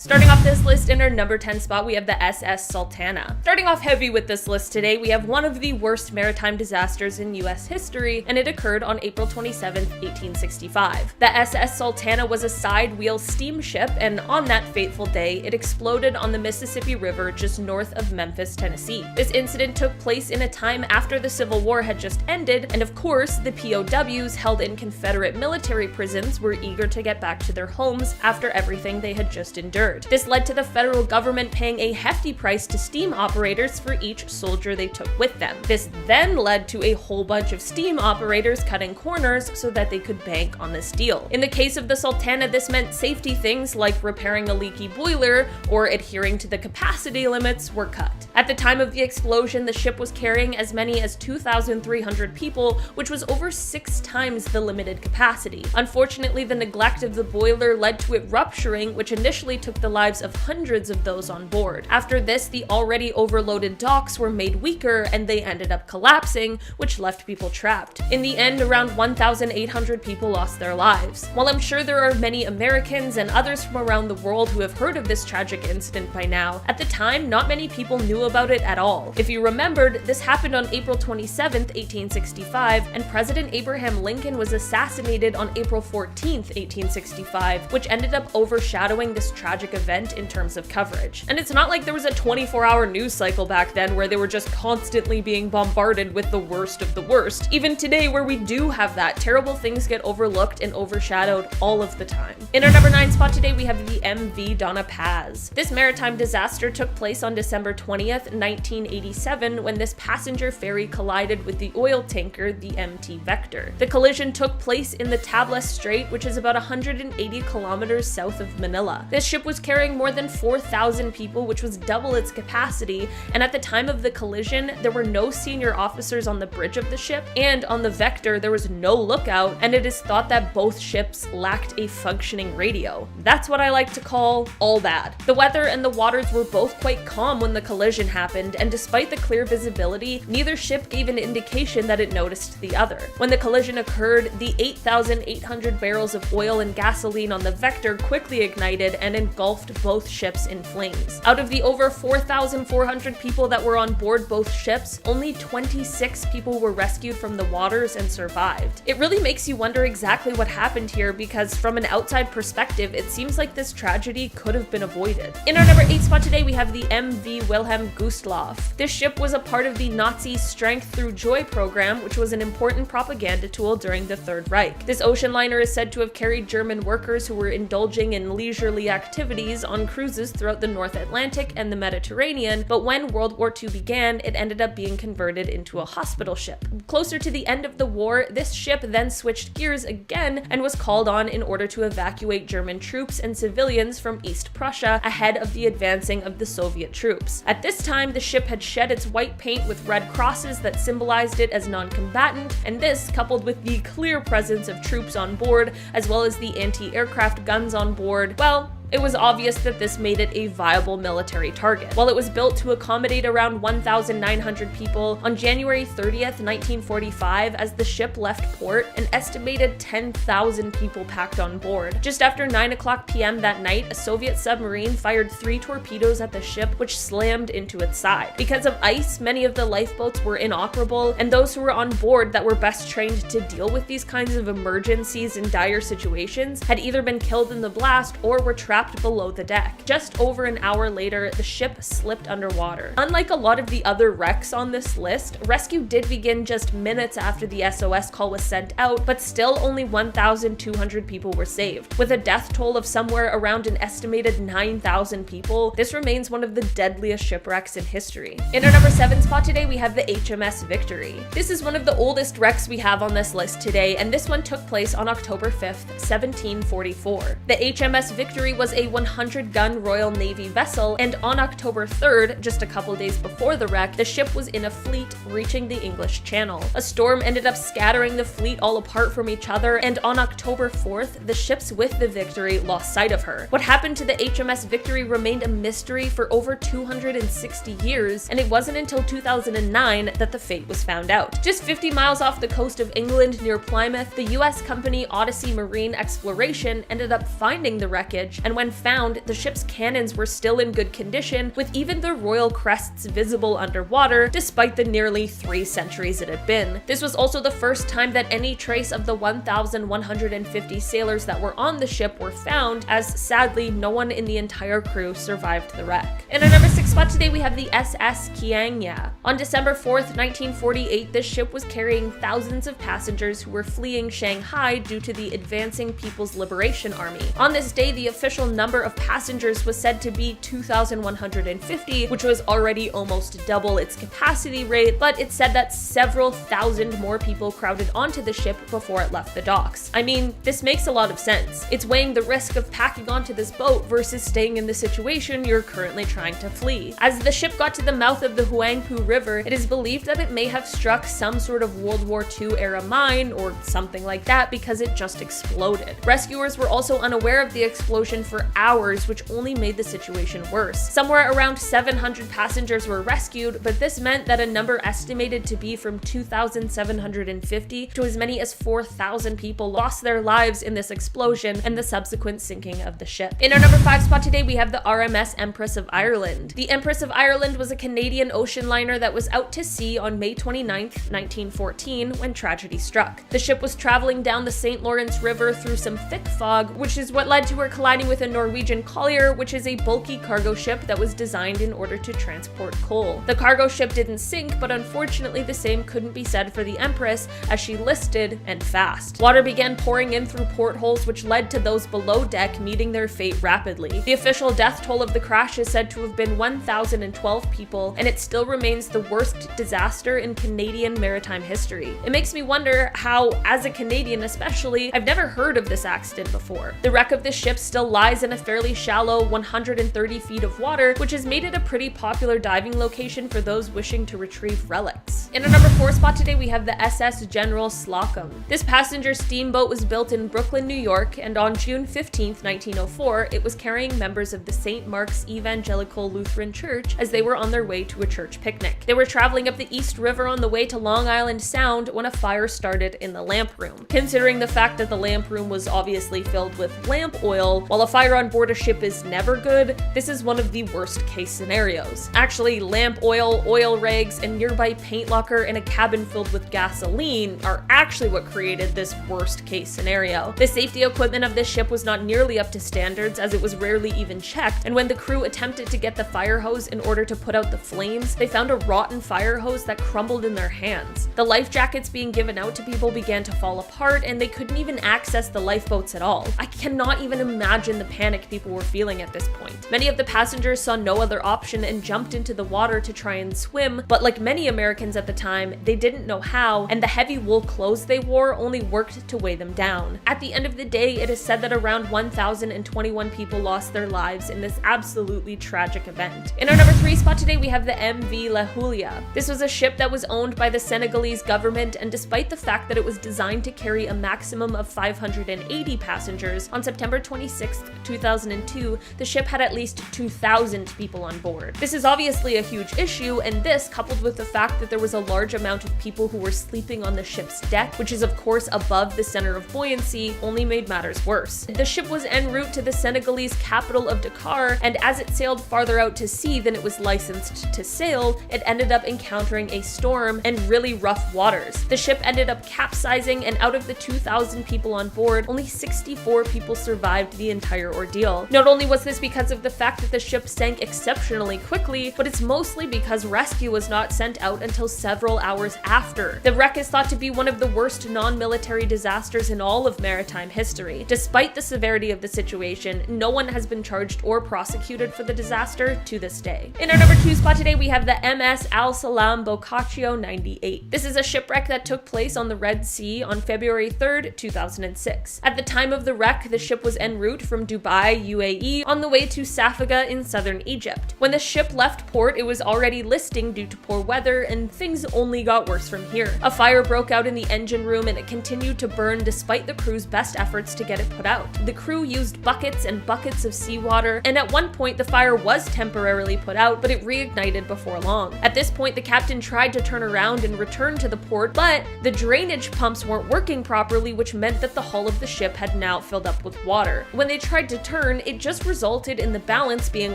Starting off this list in our number 10 spot, we have the SS Sultana. Starting off heavy with this list today, we have one of the worst maritime disasters in US history, and it occurred on April 27, 1865. The SS Sultana was a side-wheel steamship, and on that fateful day, it exploded on the Mississippi River just north of Memphis, Tennessee. This incident took place in a time after the Civil War had just ended, and of course, the POWs held in Confederate military prisons were eager to get back to their homes after everything they had just endured. This led to the federal government paying a hefty price to steam operators for each soldier they took with them. This then led to a whole bunch of steam operators cutting corners so that they could bank on this deal. In the case of the Sultana, this meant safety things like repairing a leaky boiler or adhering to the capacity limits were cut. At the time of the explosion, the ship was carrying as many as 2,300 people, which was over 6 times the limited capacity. Unfortunately, the neglect of the boiler led to it rupturing, which initially took the lives of hundreds of those on board. After this, the already overloaded docks were made weaker and they ended up collapsing, which left people trapped. In the end, around 1,800 people lost their lives. While I'm sure there are many Americans and others from around the world who have heard of this tragic incident by now, at the time, not many people knew about it at all. If you remembered, this happened on April 27, 1865, and President Abraham Lincoln was assassinated on April 14, 1865, which ended up overshadowing this tragic event in terms of coverage. And it's not like there was a 24-hour news cycle back then where they were just constantly being bombarded with the worst of the worst. Even today, where we do have that, terrible things get overlooked and overshadowed all of the time. In our number 9 spot today, we have the MV Donna Paz. This maritime disaster took place on December 20th, 1987, when this passenger ferry collided with the oil tanker, the MT Vector. The collision took place in the Tablas Strait, which is about 180 kilometers south of Manila. This ship was carrying more than 4,000 people, which was double its capacity, and at the time of the collision, there were no senior officers on the bridge of the ship, and on the Vector, there was no lookout, and it is thought that both ships lacked a functioning radio. That's what I like to call all bad. The weather and the waters were both quite calm when the collision happened, and despite the clear visibility, neither ship gave an indication that it noticed the other. When the collision occurred, the 8,800 barrels of oil and gasoline on the Vector quickly ignited and engulfed both ships in flames. Out of the over 4,400 people that were on board both ships, only 26 people were rescued from the waters and survived. It really makes you wonder exactly what happened here, because from an outside perspective, it seems like this tragedy could have been avoided. In our number 8 spot today, we have the MV Wilhelm Gustloff. This ship was a part of the Nazi Strength Through Joy program, which was an important propaganda tool during the Third Reich. This ocean liner is said to have carried German workers who were indulging in leisurely activities on cruises throughout the North Atlantic and the Mediterranean, but when World War II began, it ended up being converted into a hospital ship. Closer to the end of the war, this ship then switched gears again and was called on in order to evacuate German troops and civilians from East Prussia ahead of the advancing of the Soviet troops. At this time, the ship had shed its white paint with red crosses that symbolized it as non-combatant, and this, coupled with the clear presence of troops on board, as well as the anti-aircraft guns on board, well, it was obvious that this made it a viable military target. While it was built to accommodate around 1,900 people, on January 30th, 1945, as the ship left port, an estimated 10,000 people packed on board. Just after 9:00 p.m. that night, a Soviet submarine fired 3 torpedoes at the ship, which slammed into its side. Because of ice, many of the lifeboats were inoperable, and those who were on board that were best trained to deal with these kinds of emergencies and dire situations had either been killed in the blast or were trapped below the deck. Just over an hour later, the ship slipped underwater. Unlike a lot of the other wrecks on this list, rescue did begin just minutes after the SOS call was sent out, but still only 1,200 people were saved. With a death toll of somewhere around an estimated 9,000 people, this remains one of the deadliest shipwrecks in history. In our number 7 spot today, we have the HMS Victory. This is one of the oldest wrecks we have on this list today, and this one took place on October 5th, 1744. The HMS Victory was a 100-gun Royal Navy vessel, and on October 3rd, just a couple days before the wreck, the ship was in a fleet reaching the English Channel. A storm ended up scattering the fleet all apart from each other, and on October 4th, the ships with the Victory lost sight of her. What happened to the HMS Victory remained a mystery for over 260 years, and it wasn't until 2009 that the fate was found out. Just 50 miles off the coast of England near Plymouth, the US company Odyssey Marine Exploration ended up finding the wreckage, and and when found, the ship's cannons were still in good condition, with even the royal crests visible underwater, despite the nearly 3 centuries it had been. This was also the first time that any trace of the 1,150 sailors that were on the ship were found, as sadly no one in the entire crew survived the wreck. In our number 6 spot today, we have the SS Kiangya. On December 4th, 1948, this ship was carrying thousands of passengers who were fleeing Shanghai due to the advancing People's Liberation Army. On this day, the official number of passengers was said to be 2,150, which was already almost double its capacity rate, but it said that several thousand more people crowded onto the ship before it left the docks. I mean, this makes a lot of sense. It's weighing the risk of packing onto this boat versus staying in the situation you're currently trying to flee. As the ship got to the mouth of the Huangpu River, it is believed that it may have struck some sort of World War II era mine or something like that because it just exploded. Rescuers were also unaware of the explosion for hours, which only made the situation worse. Somewhere around 700 passengers were rescued, but this meant that a number estimated to be from 2,750 to as many as 4,000 people lost their lives in this explosion and the subsequent sinking of the ship. In our number 5 spot today, we have the RMS Empress of Ireland. The Empress of Ireland was a Canadian ocean liner that was out to sea on May 29th, 1914, when tragedy struck. The ship was traveling down the St. Lawrence River through some thick fog, which is what led to her colliding with a Norwegian collier, which is a bulky cargo ship that was designed in order to transport coal. The cargo ship didn't sink, but unfortunately the same couldn't be said for the Empress, as she listed and fast. Water began pouring in through portholes, which led to those below deck meeting their fate rapidly. The official death toll of the crash is said to have been 1,012 people, and it still remains the worst disaster in Canadian maritime history. It makes me wonder how, as a Canadian especially, I've never heard of this accident before. The wreck of this ship still lies in a fairly shallow 130 feet of water, which has made it a pretty popular diving location for those wishing to retrieve relics. In our number 4 spot today, we have the SS General Slocum. This passenger steamboat was built in Brooklyn, New York, and on June 15, 1904, it was carrying members of the St. Mark's Evangelical Lutheran Church as they were on their way to a church picnic. They were traveling up the East River on the way to Long Island Sound when a fire started in the lamp room. Considering the fact that the lamp room was obviously filled with lamp oil, while a fire on board a ship is never good, this is one of the worst case scenarios. Actually, lamp oil, oil rags, and nearby paint locker in a cabin filled with gasoline are actually what created this worst case scenario. The safety equipment of this ship was not nearly up to standards, as it was rarely even checked, and when the crew attempted to get the fire hose in order to put out the flames, they found a rotten fire hose that crumbled in their hands. The life jackets being given out to people began to fall apart, and they couldn't even access the lifeboats at all. I cannot even imagine the panic people were feeling at this point. Many of the passengers saw no other option and jumped into the water to try and swim, but like many Americans at the time, they didn't know how, and the heavy wool clothes they wore only worked to weigh them down. At the end of the day, it is said that around 1,021 people lost their lives in this absolutely tragic event. In our number 3 spot today, we have the MV La Julia. This was a ship that was owned by the Senegalese government, and despite the fact that it was designed to carry a maximum of 580 passengers, on September 26, 2002, the ship had at least 2,000 people on board. This is obviously a huge issue, and this, coupled with the fact that there was a large amount of people who were sleeping on the ship's deck, which is of course above the center of buoyancy, only made matters worse. The ship was en route to the Senegalese capital of Dakar, and as it sailed farther out to sea than it was licensed to sail, it ended up encountering a storm and really rough waters. The ship ended up capsizing, and out of the 2,000 people on board, only 64 people survived the entire ordeal. Not only was this because of the fact that the ship sank exceptionally quickly, but it's mostly because rescue was not sent out until several hours after. The wreck is thought to be one of the worst non-military disasters in all of maritime history. Despite the severity of the situation, no one has been charged or prosecuted for the disaster to this day. In our number 2 spot today, we have the MS Al Salam Boccaccio 98. This is a shipwreck that took place on the Red Sea on February 3rd, 2006. At the time of the wreck, the ship was en route from Dubai, UAE, on the way to Safaga in southern Egypt. When the ship left port, it was already listing due to poor weather, and things only got worse from here. A fire broke out in the engine room, and it continued to burn despite the crew's best efforts to get it put out. The crew used buckets and buckets of seawater, and at one point the fire was temporarily put out, but it reignited before long. At this point, the captain tried to turn around and return to the port, but the drainage pumps weren't working properly, which meant that the hull of the ship had now filled up with water. When they tried to turn, it just resulted in the balance being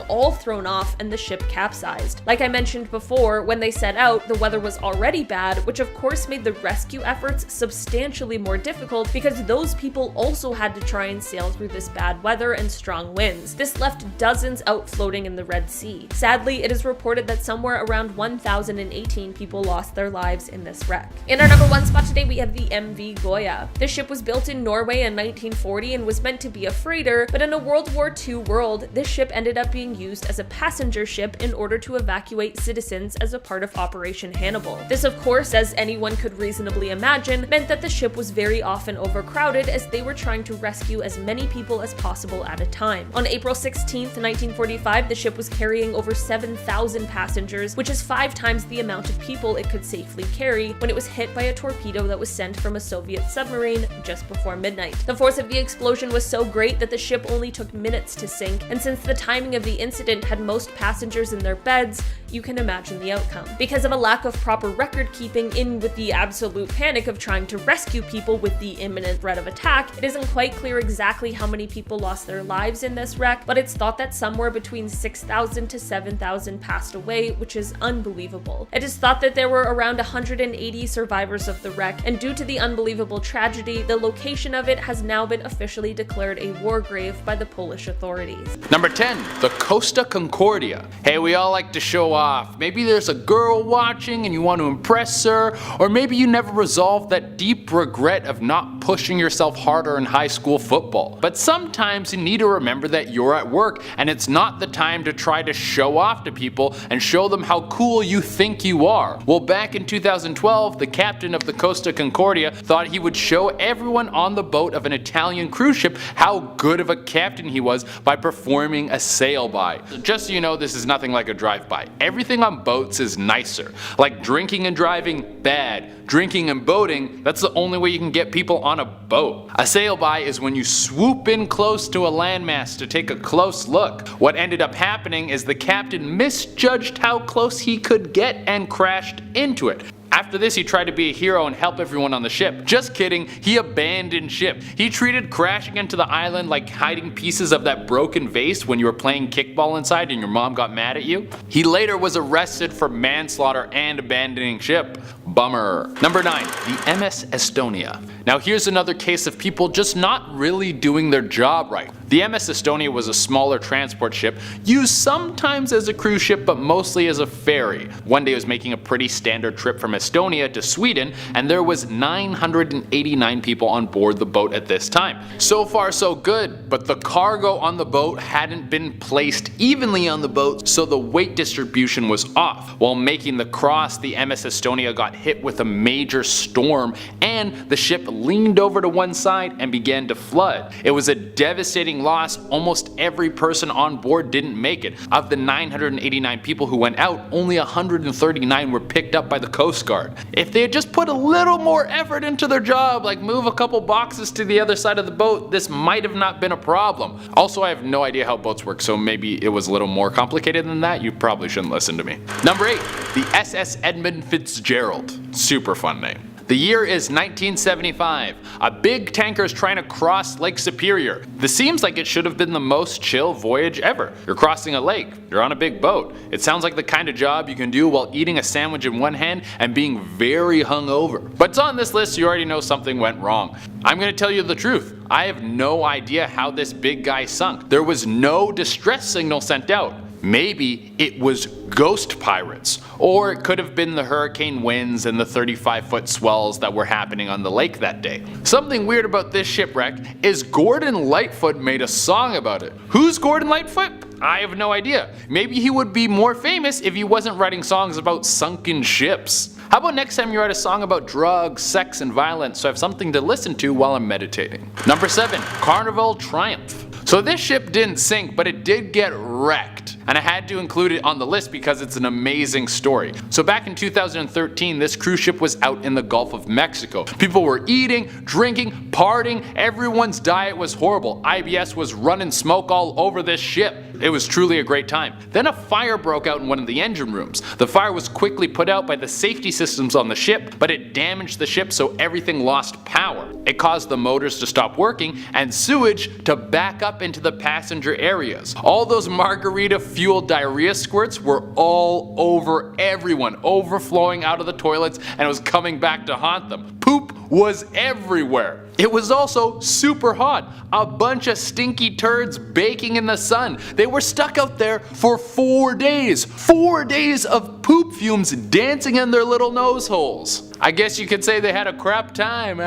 all thrown off and the ship capsized. Like I mentioned before, when they set out, the weather was already bad, which of course made the rescue efforts substantially more difficult because those people also had to try and sail through this bad weather and strong winds. This left dozens out floating in the Red Sea. Sadly, it is reported that somewhere around 1,018 people lost their lives in this wreck. In our number 1 spot today, we have the MV Goya. This ship was built in Norway in 1940 and was meant to be a freighter, but in a World War II world, this ship ended up being used as a passenger ship in order to evacuate citizens as a part of Operation Hannibal. This, of course, as anyone could reasonably imagine, meant that the ship was very often overcrowded as they were trying to rescue as many people as possible at a time. On April 16, 1945, the ship was carrying over 7,000 passengers, which is 5 times the amount of people it could safely carry, when it was hit by a torpedo that was sent from a Soviet submarine just before midnight. The force of the explosion was so great that the ship only took minutes to sink, and since the timing of the incident had most passengers in their beds, you can imagine the outcome. Because of a lack of proper record keeping in with the absolute panic of trying to rescue people with the imminent threat of attack, it isn't quite clear exactly how many people lost their lives in this wreck, but it's thought that somewhere between 6,000 to 7,000 passed away, which is unbelievable. It is thought that there were around 180 survivors of the wreck, and due to the unbelievable tragedy, the location of it has now been officially declared a war grave by the Polish authorities. Number 10, the Costa Concordia. Hey, we all like to show off. Maybe there's a girl watching and you want to impress her, or maybe you never resolved that deep regret of not pushing yourself harder in high school football. But sometimes you need to remember that you're at work and it's not the time to try to show off to people and show them how cool you think you are. Well, back in 2012, the captain of the Costa Concordia thought he would show everyone on the boat of an Italian cruise ship how good of a captain he was by performing a sail-by. Just so you know, this is nothing like a drive-by. Everything on boats is nicer. Like drinking and driving, bad. Drinking and boating, that's the only way you can get people on a boat. A sail-by is when you swoop in close to a landmass to take a close look. What ended up happening is the captain misjudged how close he could get and crashed into it. After this, he tried to be a hero and help everyone on the ship. Just kidding, he abandoned ship. He treated crashing into the island like hiding pieces of that broken vase when you were playing kickball inside and your mom got mad at you. He later was arrested for manslaughter and abandoning ship. Bummer. Number 9, the MS Estonia. Now here's another case of people just not really doing their job right. The MS Estonia was a smaller transport ship, used sometimes as a cruise ship but mostly as a ferry. One day it was making a pretty standard trip from Estonia to Sweden, and there was 989 people on board the boat at this time. So far so good, but the cargo on the boat hadn't been placed evenly on the boat, so the weight distribution was off. While making the cross, the MS Estonia got hit with a major storm and the ship leaned over to one side and began to flood. It was a devastating loss. Almost every person on board didn't make it. Of the 989 people who went out, only 139 were picked up by the Coast Guard. If they had just put a little more effort into their job, like move a couple boxes to the other side of the boat, this might have not been a problem. Also, I have no idea how boats work, so maybe it was a little more complicated than that. You probably shouldn't listen to me. Number 8, the SS Edmund Fitzgerald. Super fun name. The year is 1975. A big tanker is trying to cross Lake Superior. This seems like it should have been the most chill voyage ever. You're crossing a lake, you're on a big boat. It sounds like the kind of job you can do while eating a sandwich in one hand and being very hungover. But it's on this list, so you already know something went wrong. I'm gonna tell you the truth. I have no idea how this big guy sunk. There was no distress signal sent out. Maybe it was ghost pirates, or it could have been the hurricane winds and the 35-foot swells that were happening on the lake that day. Something weird about this shipwreck is Gordon Lightfoot made a song about it. Who's Gordon Lightfoot? I have no idea. Maybe he would be more famous if he wasn't writing songs about sunken ships. How about next time you write a song about drugs, sex, and violence so I have something to listen to while I'm meditating? Number 7, Carnival Triumph. So this ship didn't sink, but it did get wrecked. And I had to include it on the list because it's an amazing story. So back in 2013, this cruise ship was out in the Gulf of Mexico. People were eating, drinking, partying, everyone's diet was horrible. IBS was running smoke all over this ship. It was truly a great time. Then a fire broke out in one of the engine rooms. The fire was quickly put out by the safety systems on the ship, but it damaged the ship so everything lost power. It caused the motors to stop working and sewage to back up into the passenger areas. All those margarita-fueled diarrhea squirts were all over everyone, overflowing out of the toilets, and it was coming back to haunt them. Poop was everywhere. It was also super hot. A bunch of stinky turds baking in the sun. They were stuck out there for 4 days. 4 days of poop fumes dancing in their little nose holes. I guess you could say they had a crap time.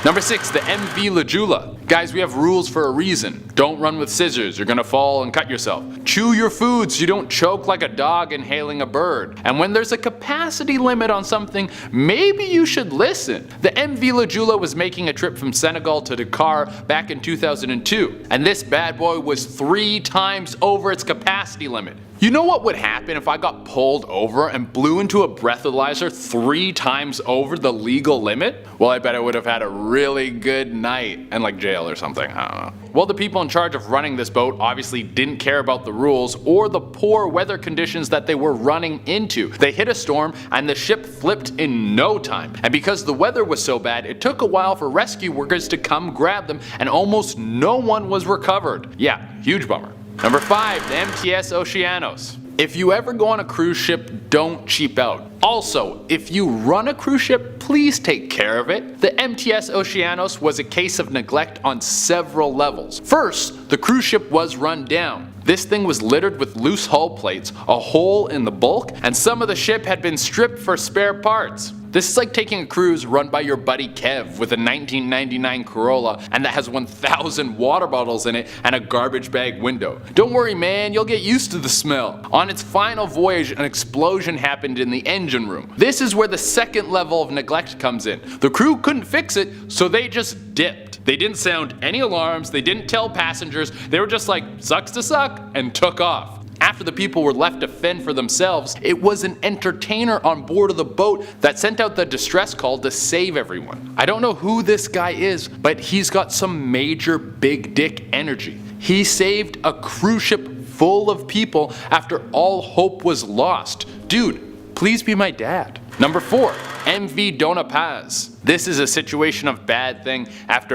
Number 6, the MV Lajula. Guys, we have rules for a reason. Don't run with scissors, you're gonna fall and cut yourself. Chew your food so you don't choke like a dog inhaling a bird. And when there's a capacity limit on something, maybe you should listen. The MV Lajula was making a trip from Senegal to Dakar back in 2002, and this bad boy was 3 times over its capacity limit. You know what would happen if I got pulled over and blew into a breathalyzer 3 times over the legal limit? Well, I bet I would have had a really good night and like jail or something, I don't know. Well, the people in charge of running this boat obviously didn't care about the rules or the poor weather conditions that they were running into. They hit a storm and the ship flipped in no time. And because the weather was so bad, it took a while for rescue workers to come grab them and almost no one was recovered. Yeah, huge bummer. Number 5, the MTS Oceanos. If you ever go on a cruise ship, don't cheap out. Also, if you run a cruise ship, please take care of it. The MTS Oceanos was a case of neglect on several levels. First, the cruise ship was run down. This thing was littered with loose hull plates, a hole in the bulk, and some of the ship had been stripped for spare parts. This is like taking a cruise run by your buddy Kev with a 1999 Corolla and that has 1,000 water bottles in it and a garbage bag window. Don't worry man, you'll get used to the smell. On its final voyage, an explosion happened in the engine room. This is where the second level of neglect comes in. The crew couldn't fix it, so they just dipped. They didn't sound any alarms, they didn't tell passengers, they were just like, sucks to suck, and took off. After the people were left to fend for themselves, it was an entertainer on board of the boat that sent out the distress call to save everyone. I don't know who this guy is, but he's got some major big dick energy. He saved a cruise ship full of people after all hope was lost. Dude, please be my dad. Number 4, MV Dona Paz. This is a situation of bad thing after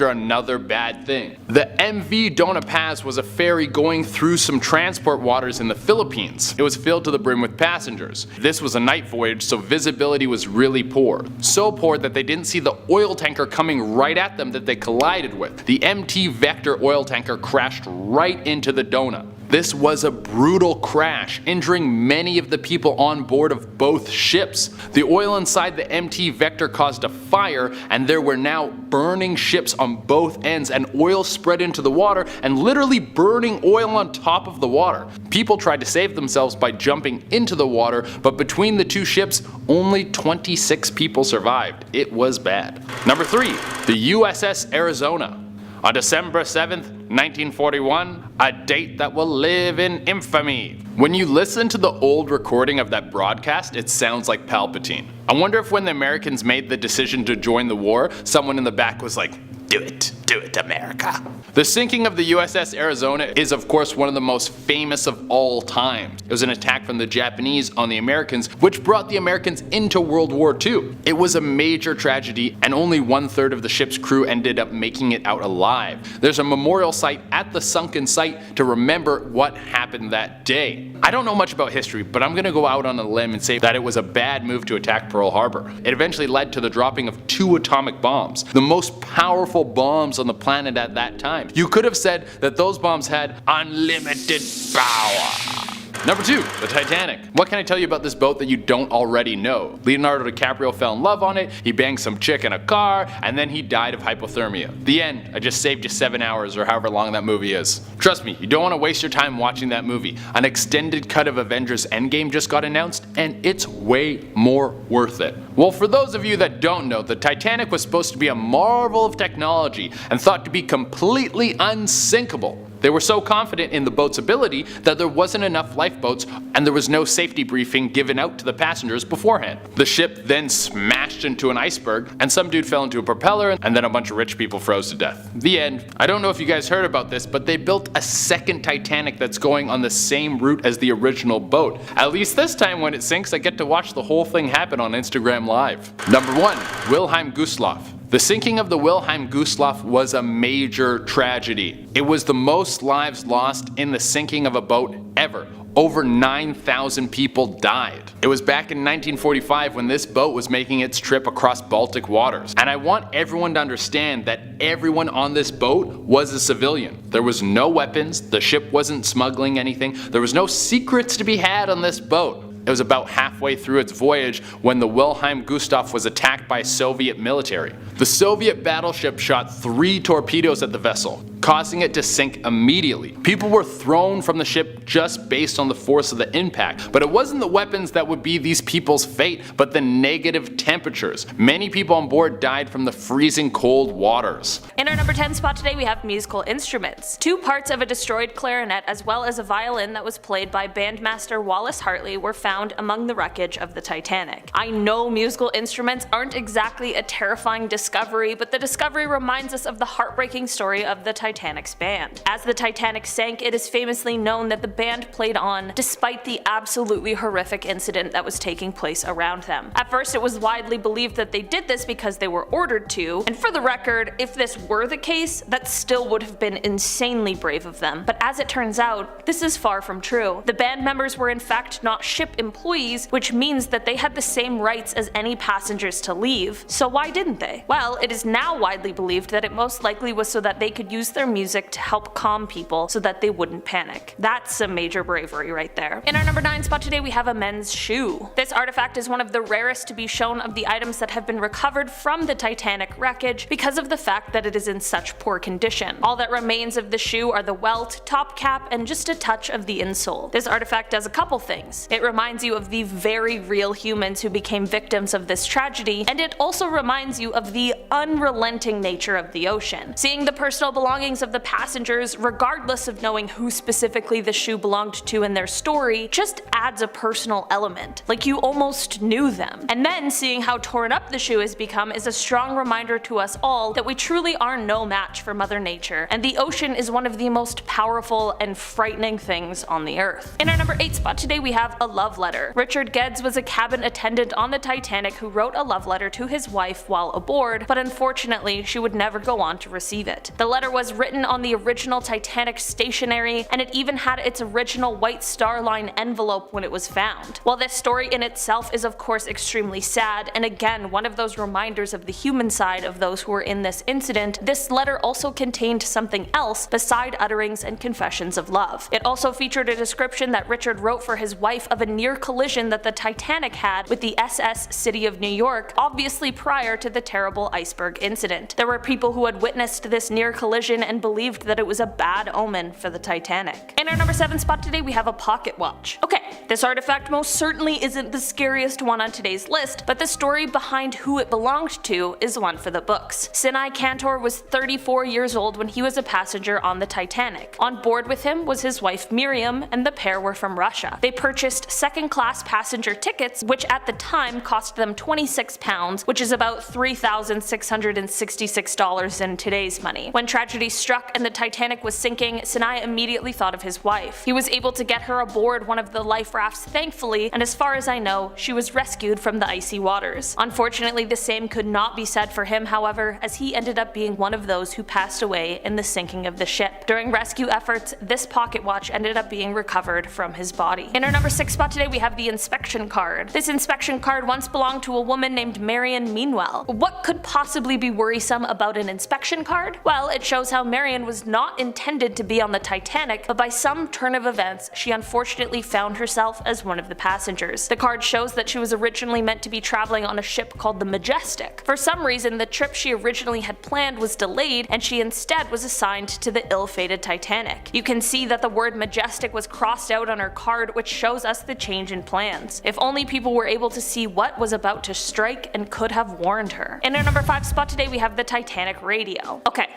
another bad thing. The MV Dona Paz was a ferry going through some transport waters in the Philippines. It was filled to the brim with passengers. This was a night voyage, so visibility was really poor. So poor that they didn't see the oil tanker coming right at them that they collided with. The MT Vector oil tanker crashed right into the Dona. This was a brutal crash, injuring many of the people on board of both ships. The oil inside the MT Vector caused a fire, and there were now burning ships on both ends, and oil spread into the water and literally burning oil on top of the water. People tried to save themselves by jumping into the water, but between the two ships, only 26 people survived. It was bad. Number 3, the USS Arizona. On December 7th, 1941, a date that will live in infamy. When you listen to the old recording of that broadcast, it sounds like Palpatine. I wonder if when the Americans made the decision to join the war, someone in the back was like, do it, America. The sinking of the USS Arizona is of course one of the most famous of all time. It was an attack from the Japanese on the Americans, which brought the Americans into World War II. It was a major tragedy, and only 1/3 of the ship's crew ended up making it out alive. There's a memorial site at the sunken site to remember what happened that day. I don't know much about history, but I'm gonna go out on a limb and say that it was a bad move to attack Pearl Harbor. It eventually led to the dropping of 2 atomic bombs, the most powerful bombs on the planet at that time. You could have said that those bombs had unlimited power. Number 2, the Titanic. What can I tell you about this boat that you don't already know? Leonardo DiCaprio fell in love on it, he banged some chick in a car, and then he died of hypothermia. The end. I just saved you 7 hours or however long that movie is. Trust me, you don't want to waste your time watching that movie. An extended cut of Avengers Endgame just got announced, and it's way more worth it. Well, for those of you that don't know, the Titanic was supposed to be a marvel of technology and thought to be completely unsinkable. They were so confident in the boat's ability that there wasn't enough lifeboats and there was no safety briefing given out to the passengers beforehand. The ship then smashed into an iceberg and some dude fell into a propeller and then a bunch of rich people froze to death. The end. I don't know if you guys heard about this, but they built a second Titanic that's going on the same route as the original boat. At least this time when it sinks I get to watch the whole thing happen on Instagram Live. Number 1. Wilhelm Gustloff. The sinking of the Wilhelm Gustloff was a major tragedy. It was the most lives lost in the sinking of a boat ever. Over 9,000 people died. It was back in 1945 when this boat was making its trip across Baltic waters. And I want everyone to understand that everyone on this boat was a civilian. There was no weapons, the ship wasn't smuggling anything, there was no secrets to be had on this boat. It was about halfway through its voyage when the Wilhelm Gustloff was attacked by Soviet military. The Soviet battleship shot 3 torpedoes at the vessel, causing it to sink immediately. People were thrown from the ship just based on the force of the impact, but it wasn't the weapons that would be these people's fate, but the negative temperatures. Many people on board died from the freezing cold waters. In our number 10 spot today we have musical instruments. 2 parts of a destroyed clarinet as well as a violin that was played by bandmaster Wallace Hartley were found among the wreckage of the Titanic. I know musical instruments aren't exactly a terrifying discovery, but the discovery reminds us of the heartbreaking story of the Titanic's band. As the Titanic sank, it is famously known that the band played on despite the absolutely horrific incident that was taking place around them. At first it was widely believed that they did this because they were ordered to, and for the record, if this were the case, that still would have been insanely brave of them. But as it turns out, this is far from true. The band members were in fact not ship employees, which means that they had the same rights as any passengers to leave. So why didn't they? Well, it is now widely believed that it most likely was so that they could use their music to help calm people so that they wouldn't panic. That's some major bravery right there. In our number 9 spot today we have a men's shoe. This artifact is one of the rarest to be shown of the items that have been recovered from the Titanic wreckage because of the fact that it is in such poor condition. All that remains of the shoe are the welt, top cap, and just a touch of the insole. This artifact does a couple things. It reminds you of the very real humans who became victims of this tragedy, and it also reminds you of the unrelenting nature of the ocean. Seeing the personal belongings of the passengers, regardless of knowing who specifically the shoe belonged to in their story, just adds a personal element, like you almost knew them. And then seeing how torn up the shoe has become is a strong reminder to us all that we truly are no match for Mother Nature, and the ocean is one of the most powerful and frightening things on the earth. In our number 8 spot today we have a love letter. Richard Geddes was a cabin attendant on the Titanic who wrote a love letter to his wife while aboard, but unfortunately she would never go on to receive it. The letter was written on the original Titanic stationery, and it even had its original White Star Line envelope when it was found. While this story in itself is of course extremely sad, and again one of those reminders of the human side of those who were in this incident, this letter also contained something else beside utterings and confessions of love. It also featured a description that Richard wrote for his wife of a near collision that the Titanic had with the SS City of New York, obviously prior to the terrible iceberg incident. There were people who had witnessed this near collision and believed that it was a bad omen for the Titanic. In our number 7 spot today we have a pocket watch. Okay, this artifact most certainly isn't the scariest one on today's list, but the story behind who it belonged to is one for the books. Sinai Cantor was 34 years old when he was a passenger on the Titanic. On board with him was his wife Miriam, and the pair were from Russia. They purchased second-class passenger tickets, which at the time cost them £26, which is about $3,666 in today's money. When tragedy struck and the Titanic was sinking, Sinai immediately thought of his wife. He was able to get her aboard one of the life rafts thankfully, and as far as I know, she was rescued from the icy waters. Unfortunately, the same could not be said for him, however, as he ended up being one of those who passed away in the sinking of the ship. During rescue efforts, this pocket watch ended up being recovered from his body. In our number 6 spot today we have the inspection card. This inspection card once belonged to a woman named Marion Meanwell. What could possibly be worrisome about an inspection card? Well, it shows how Marion was not intended to be on the Titanic, but by some turn of events, she unfortunately found herself as one of the passengers. The card shows that she was originally meant to be traveling on a ship called the Majestic. For some reason, the trip she originally had planned was delayed, and she instead was assigned to the ill-fated Titanic. You can see that the word Majestic was crossed out on her card, which shows us the change in plans. If only people were able to see what was about to strike and could have warned her. In our number 5 spot today we have the Titanic radio. Okay,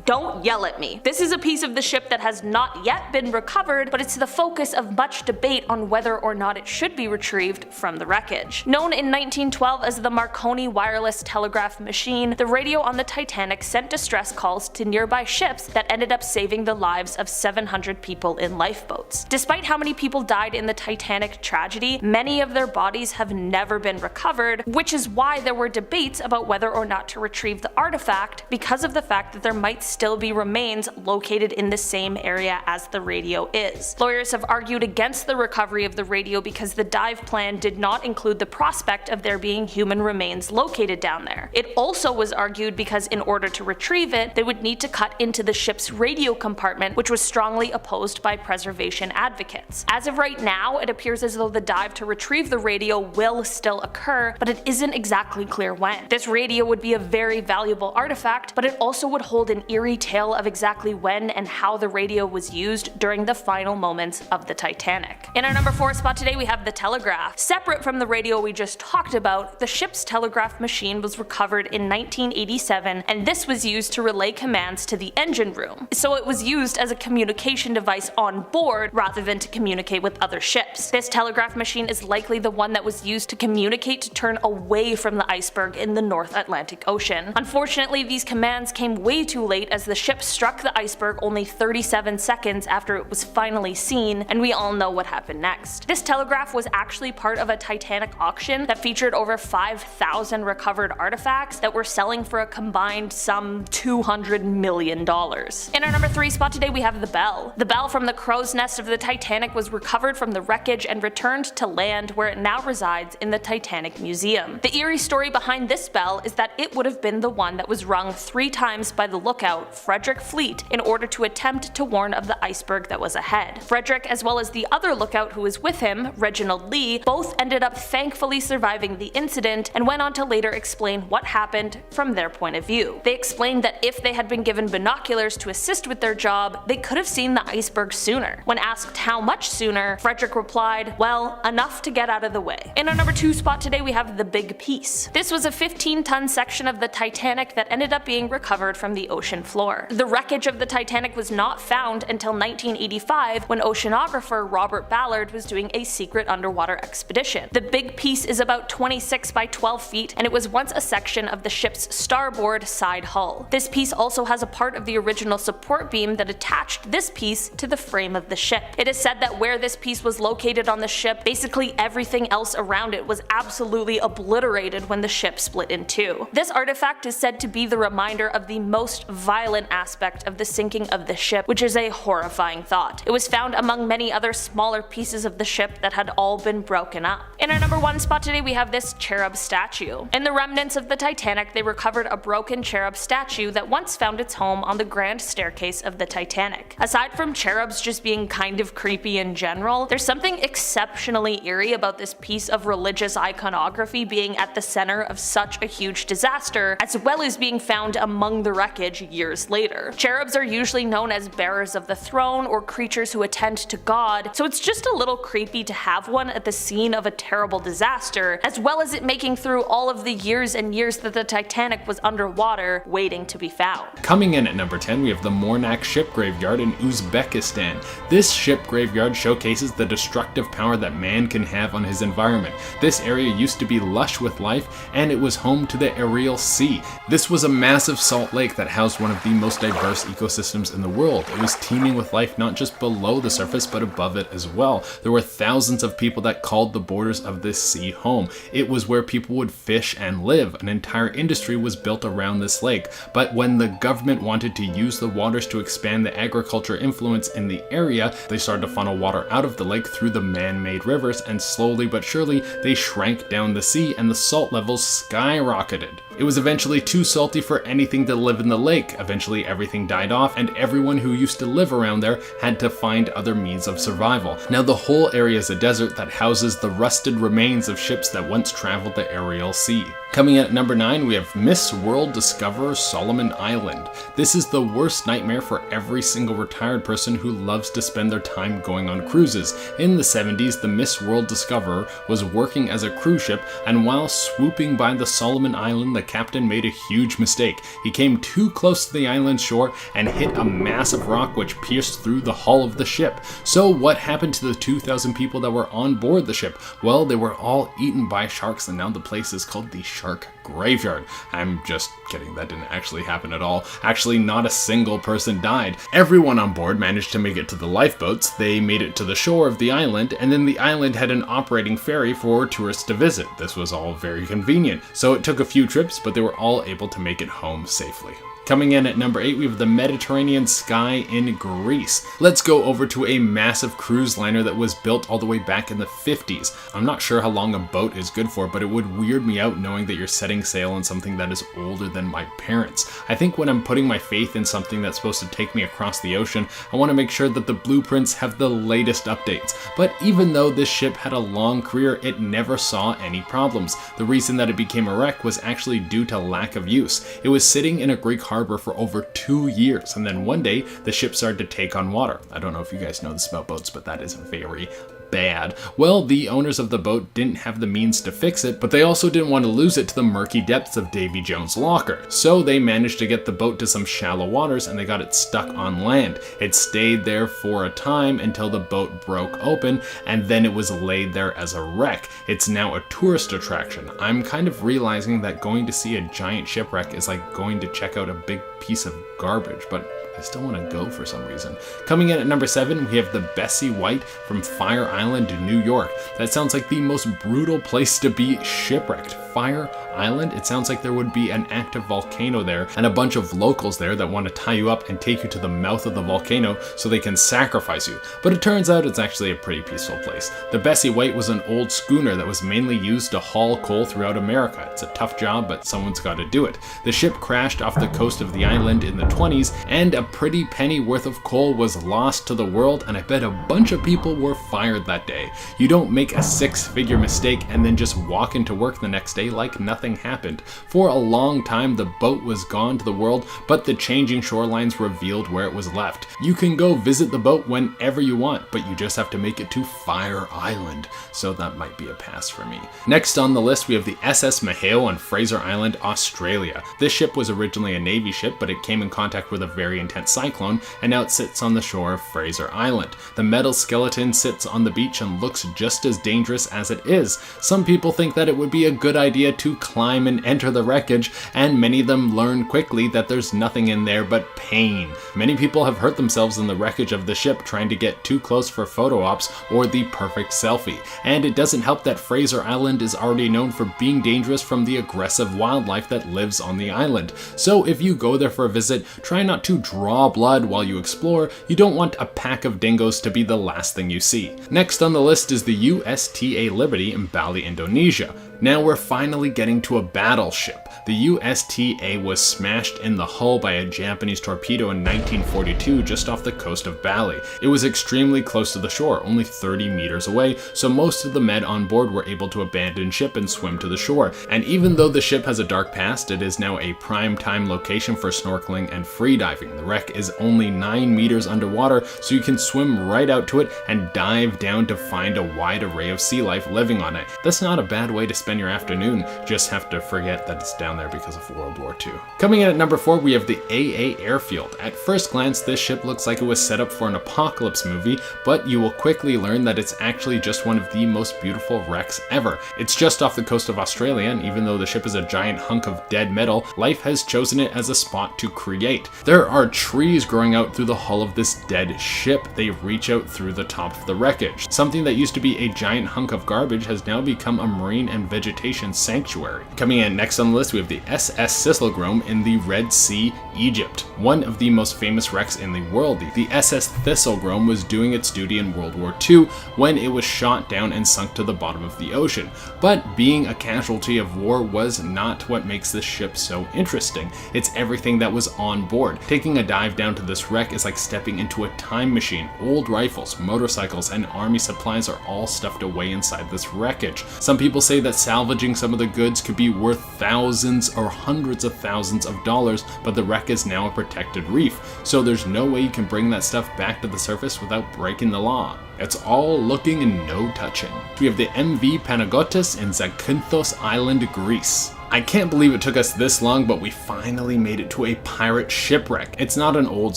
Don't yell at me. This is a piece of the ship that has not yet been recovered, but it's the focus of much debate on whether or not it should be retrieved from the wreckage. Known in 1912 as the Marconi wireless telegraph machine, the radio on the Titanic sent distress calls to nearby ships that ended up saving the lives of 700 people in lifeboats. Despite how many people died in the Titanic tragedy, many of their bodies have never been recovered, which is why there were debates about whether or not to retrieve the artifact, because of the fact that there might still be remains located in the same area as the radio is. Lawyers have argued against the recovery of the radio because the dive plan did not include the prospect of there being human remains located down there. It also was argued because in order to retrieve it, they would need to cut into the ship's radio compartment, which was strongly opposed by preservation advocates. As of right now, it appears as though the dive to retrieve the radio will still occur, but it isn't exactly clear when. This radio would be a very valuable artifact, but it also would hold an eerie tale of exactly when and how the radio was used during the final moments of the Titanic. In our number 4 spot today, we have the telegraph. Separate from the radio we just talked about, the ship's telegraph machine was recovered in 1987, and this was used to relay commands to the engine room. So it was used as a communication device on board rather than to communicate with other ships. This telegraph machine is likely the one that was used to communicate to turn away from the iceberg in the North Atlantic Ocean. Unfortunately, these commands came way too late as the ship struck the iceberg only 37 seconds after it was finally seen, and we all know what happened next. This telegraph was actually part of a Titanic auction that featured over 5,000 recovered artifacts that were selling for a combined some $200 million. In our number 3 spot today, we have the bell. The bell from the crow's nest of the Titanic was recovered from the wreckage and returned to land, where it now resides in the Titanic Museum. The eerie story behind this bell is that it would have been the one that was rung 3 times by the lookout, Frederick Fleet, in order to attempt to warn of the iceberg that was ahead. Frederick, as well as the other lookout who was with him, Reginald Lee, both ended up thankfully surviving the incident and went on to later explain what happened from their point of view. They explained that if they had been given binoculars to assist with their job, they could have seen the iceberg sooner. When asked how much sooner, Frederick replied, "Well, enough to get out of the way." In our number 2 spot today, we have the big piece. This was a 15-ton section of the Titanic that ended up being recovered from the ocean floor. The wreckage of the Titanic was not found until 1985, when oceanographer Robert Ballard was doing a secret underwater expedition. The big piece is about 26 by 12 feet, and it was once a section of the ship's starboard side hull. This piece also has a part of the original support beam that attached this piece to the frame of the ship. It is said that where this piece was located on the ship, basically everything else around it was absolutely obliterated when the ship split in two. This artifact is said to be the reminder of the most violent aspect of the sinking of the ship, which is a horrifying thought. It was found among many other smaller pieces of the ship that had all been broken up. In our number 1 spot today, we have this cherub statue. In the remnants of the Titanic, they recovered a broken cherub statue that once found its home on the grand staircase of the Titanic. Aside from cherubs just being kind of creepy in general, there's something exceptionally eerie about this piece of religious iconography being at the center of such a huge disaster, as well as being found among the wreckage years later. Cherubs are usually known as bearers of the throne or creatures who attend to God, so it's just a little creepy to have one at the scene of a terrible disaster, as well as it making through all of the years and years that the Titanic was underwater, waiting to be found. Coming in at number 10, we have the Mornak Ship Graveyard in Uzbekistan. This ship graveyard showcases the destructive power that man can have on his environment. This area used to be lush with life, and it was home to the Aral Sea. This was a massive salt lake that housed one of the most diverse ecosystems in the world. It was teeming with life not just below the surface, but above it as well. There were thousands of people that called the borders of this sea home. It was where people would fish and live. An entire industry was built around this lake. But when the government wanted to use the waters to expand the agriculture influence in the area, they started to funnel water out of the lake through the man-made rivers, and slowly but surely they shrank down the sea and the salt levels skyrocketed. It was eventually too salty for anything to live in the lake. Eventually everything died off, and everyone who used to live around there had to find other means of survival. Now the whole area is a desert that houses the rusted remains of ships that once traveled the Aral Sea. Coming in at number 9, we have Miss World Discoverer Solomon Island. This is the worst nightmare for every single retired person who loves to spend their time going on cruises. In the 70s, the Miss World Discoverer was working as a cruise ship, and while swooping by the Solomon Island, the captain made a huge mistake. He came too close to the island shore and hit a massive rock which pierced through the hull of the ship. So what happened to the 2,000 people that were on board the ship? Well, they were all eaten by sharks, and now the place is called the Shark Graveyard. I'm just kidding, that didn't actually happen at all. Actually, not a single person died. Everyone on board managed to make it to the lifeboats, they made it to the shore of the island, and then the island had an operating ferry for tourists to visit. This was all very convenient, so it took a few trips, but they were all able to make it home safely. Coming in at number 8, we have the Mediterranean Sky in Greece. Let's go over to a massive cruise liner that was built all the way back in the 50s. I'm not sure how long a boat is good for, but it would weird me out knowing that you're setting sail on something that is older than my parents. I think when I'm putting my faith in something that's supposed to take me across the ocean, I want to make sure that the blueprints have the latest updates. But even though this ship had a long career, it never saw any problems. The reason that it became a wreck was actually due to lack of use. It was sitting in a Greek harbor for over 2 years, and then one day the ship started to take on water. I don't know if you guys know this about boats, but that is very bad. Well, the owners of the boat didn't have the means to fix it, but they also didn't want to lose it to the murky depths of Davy Jones' locker. So they managed to get the boat to some shallow waters, and they got it stuck on land. It stayed there for a time until the boat broke open, and then it was laid there as a wreck. It's now a tourist attraction. I'm kind of realizing that going to see a giant shipwreck is like going to check out a big piece of garbage, but I still want to go for some reason. Coming in at number 7, we have the Bessie White from Fire Island, New York. That sounds like the most brutal place to be shipwrecked. Fire Island? It sounds like there would be an active volcano there and a bunch of locals there that want to tie you up and take you to the mouth of the volcano so they can sacrifice you. But it turns out it's actually a pretty peaceful place. The Bessie White was an old schooner that was mainly used to haul coal throughout America. It's a tough job, but someone's got to do it. The ship crashed off the coast of the island in the 20s, and a pretty penny worth of coal was lost to the world, and I bet a bunch of people were fired that day. You don't make a 6-figure mistake and then just walk into work the next day like nothing happened. For a long time, the boat was gone to the world, but the changing shorelines revealed where it was left. You can go visit the boat whenever you want, but you just have to make it to Fire Island, so that might be a pass for me. Next on the list, we have the SS Mahale on Fraser Island, Australia. This ship was originally a Navy ship, but it came in contact with a very intense cyclone, and now it sits on the shore of Fraser Island. The metal skeleton sits on the beach and looks just as dangerous as it is. Some people think that it would be a good idea to climb and enter the wreckage, and many of them learn quickly that there's nothing in there but pain. Many people have hurt themselves in the wreckage of the ship trying to get too close for photo ops or the perfect selfie. And it doesn't help that Fraser Island is already known for being dangerous from the aggressive wildlife that lives on the island. So if you go there for a visit, try not to draw blood while you explore. You don't want a pack of dingoes to be the last thing you see. Next on the list is the USTA Liberty in Bali, Indonesia. Now we're finally getting to a battleship. The USTA was smashed in the hull by a Japanese torpedo in 1942 just off the coast of Bali. It was extremely close to the shore, only 30 meters away, so most of the men on board were able to abandon ship and swim to the shore. And even though the ship has a dark past, it is now a prime time location for snorkeling and freediving. The wreck is only 9 meters underwater, so you can swim right out to it and dive down to find a wide array of sea life living on it. That's not a bad way to spend your afternoon, just have to forget that it's down there because of World War II. Coming in at number 4, we have the AA Airfield. At first glance, this ship looks like it was set up for an apocalypse movie, but you will quickly learn that it's actually just one of the most beautiful wrecks ever. It's just off the coast of Australia, and even though the ship is a giant hunk of dead metal, life has chosen it as a spot to create. There are trees growing out through the hull of this dead ship. They reach out through the top of the wreckage. Something that used to be a giant hunk of garbage has now become a marine and vegetation sanctuary. Coming in next on the list, we have the SS Sisselgrom in the Red Sea, Egypt. One of the most famous wrecks in the world. The SS Thistlegrom was doing its duty in World War II when it was shot down and sunk to the bottom of the ocean. But being a casualty of war was not what makes this ship so interesting. It's everything that was on board. Taking a dive down to this wreck is like stepping into a time machine. Old rifles, motorcycles, and army supplies are all stuffed away inside this wreckage. Some people say that salvaging some of the goods could be worth thousands or hundreds of thousands of dollars, but the wreck is now a protected reef, so there's no way you can bring that stuff back to the surface without breaking the law. It's all looking and no touching. We have the MV Panagotis in Zakynthos Island, Greece. I can't believe it took us this long, but we finally made it to a pirate shipwreck. It's not an old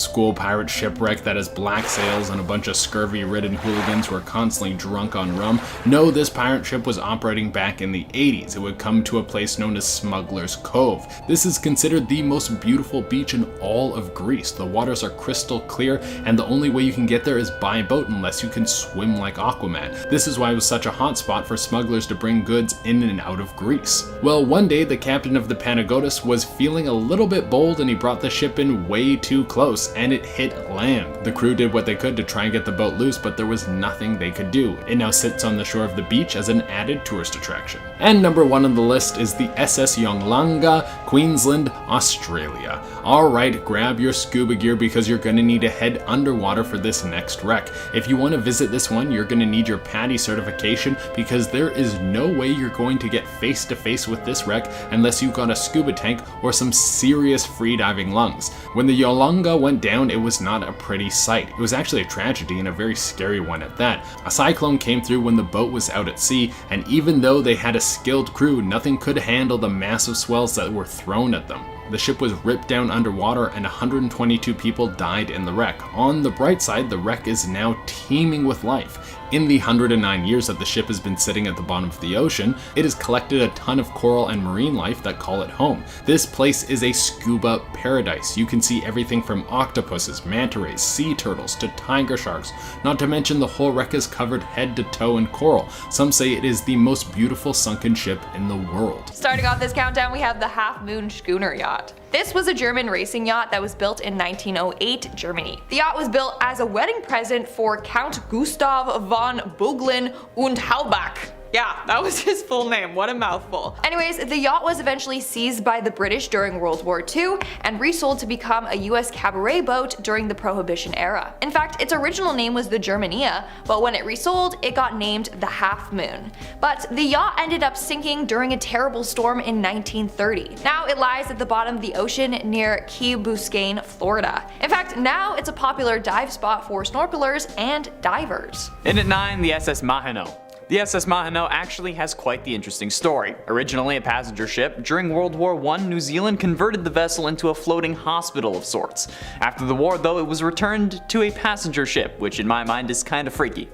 school pirate shipwreck that has black sails and a bunch of scurvy-ridden hooligans who are constantly drunk on rum. No, this pirate ship was operating back in the 80s. It would come to a place known as Smuggler's Cove. This is considered the most beautiful beach in all of Greece. The waters are crystal clear, and the only way you can get there is by boat unless you can swim like Aquaman. This is why it was such a hot spot for smugglers to bring goods in and out of Greece. Well, one day the captain of the Panagotis was feeling a little bit bold and he brought the ship in way too close and it hit land. The crew did what they could to try and get the boat loose, but there was nothing they could do. It now sits on the shore of the beach as an added tourist attraction. And number 1 on the list is the SS Yonglanga, Queensland, Australia. Alright, grab your scuba gear because you're going to need to head underwater for this next wreck. If you want to visit this one, you're going to need your PADI certification because there is no way you're going to get face to face with this wreck unless you've got a scuba tank or some serious freediving lungs. When the Yolanga went down, it was not a pretty sight. It was actually a tragedy and a very scary one at that. A cyclone came through when the boat was out at sea, and even though they had a skilled crew, nothing could handle the massive swells that were thrown at them. The ship was ripped down underwater and 122 people died in the wreck. On the bright side, the wreck is now teeming with life. In the 109 years that the ship has been sitting at the bottom of the ocean, it has collected a ton of coral and marine life that call it home. This place is a scuba paradise. You can see everything from octopuses, manta rays, sea turtles, to tiger sharks. Not to mention the whole wreck is covered head to toe in coral. Some say it is the most beautiful sunken ship in the world. Starting off this countdown, we have the Half Moon Schooner yacht. This was a German racing yacht that was built in 1908, Germany. The yacht was built as a wedding present for Count Gustav von Buglen und Haubach. Yeah, that was his full name, what a mouthful. Anyways, the yacht was eventually seized by the British during World War II and resold to become a US cabaret boat during the Prohibition era. In fact, its original name was the Germania, but when it resold, it got named the Half Moon. But the yacht ended up sinking during a terrible storm in 1930. Now it lies at the bottom of the ocean near Key Biscayne, Florida. In fact, now it's a popular dive spot for snorkelers and divers. In at 9, the SS Mahano. The SS Mahano actually has quite the interesting story. Originally a passenger ship, during World War I, New Zealand converted the vessel into a floating hospital of sorts. After the war though, it was returned to a passenger ship, which in my mind is kinda freaky.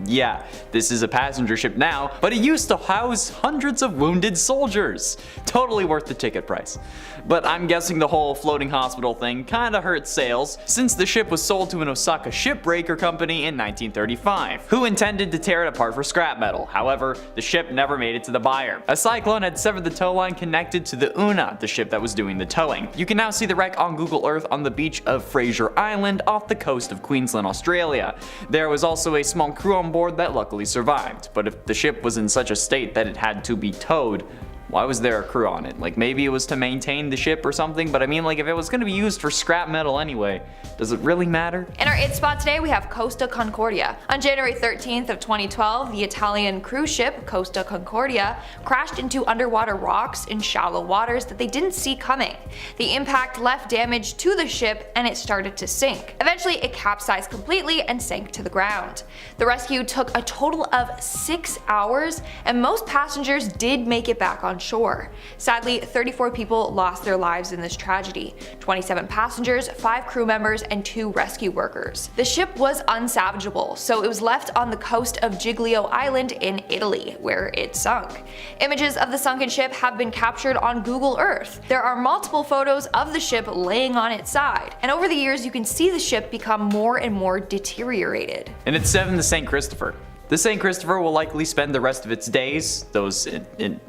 Yeah, this is a passenger ship now, but it used to house hundreds of wounded soldiers. Totally worth the ticket price. But I'm guessing the whole floating hospital thing kinda hurt sales, since the ship was sold to an Osaka shipbreaker company in 1935, who intended to tear it apart for scrap metal. However, the ship never made it to the buyer. A cyclone had severed the tow line connected to the Una, the ship that was doing the towing. You can now see the wreck on Google Earth on the beach of Fraser Island off the coast of Queensland, Australia. There was also a small crew on board that luckily survived, but if the ship was in such a state that it had to be towed, why was there a crew on it? Maybe it was to maintain the ship or something, but I mean, if it was gonna be used for scrap metal anyway, does it really matter? In our 8th spot today, we have Costa Concordia. On January 13th of 2012, the Italian cruise ship Costa Concordia crashed into underwater rocks in shallow waters that they didn't see coming. The impact left damage to the ship and it started to sink. Eventually, it capsized completely and sank to the ground. The rescue took a total of 6 hours, and most passengers did make it back on shore. Sadly, 34 people lost their lives in this tragedy, 27 passengers, 5 crew members, and 2 rescue workers. The ship was unsalvageable, so it was left on the coast of Giglio Island in Italy, where it sunk. Images of the sunken ship have been captured on Google Earth. There are multiple photos of the ship laying on its side, and over the years you can see the ship become more and more deteriorated. And at 7, the St. Christopher. The St. Christopher will likely spend the rest of its days, those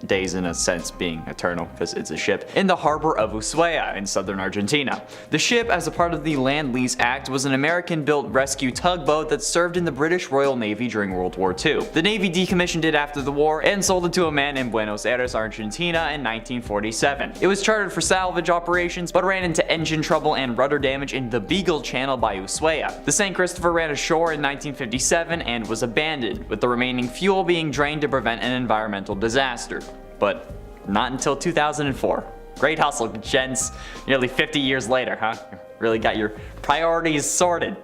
days in a sense being eternal because it's a ship, in the harbor of Ushuaia in southern Argentina. The ship, as a part of the Land Lease Act, was an American-built rescue tugboat that served in the British Royal Navy during World War II. The Navy decommissioned it after the war and sold it to a man in Buenos Aires, Argentina in 1947. It was chartered for salvage operations but ran into engine trouble and rudder damage in the Beagle Channel by Ushuaia. The St. Christopher ran ashore in 1957 and was abandoned. exploded, with the remaining fuel being drained to prevent an environmental disaster. But not until 2004. Great hustle, gents. Nearly 50 years later, huh? Really got your priorities sorted.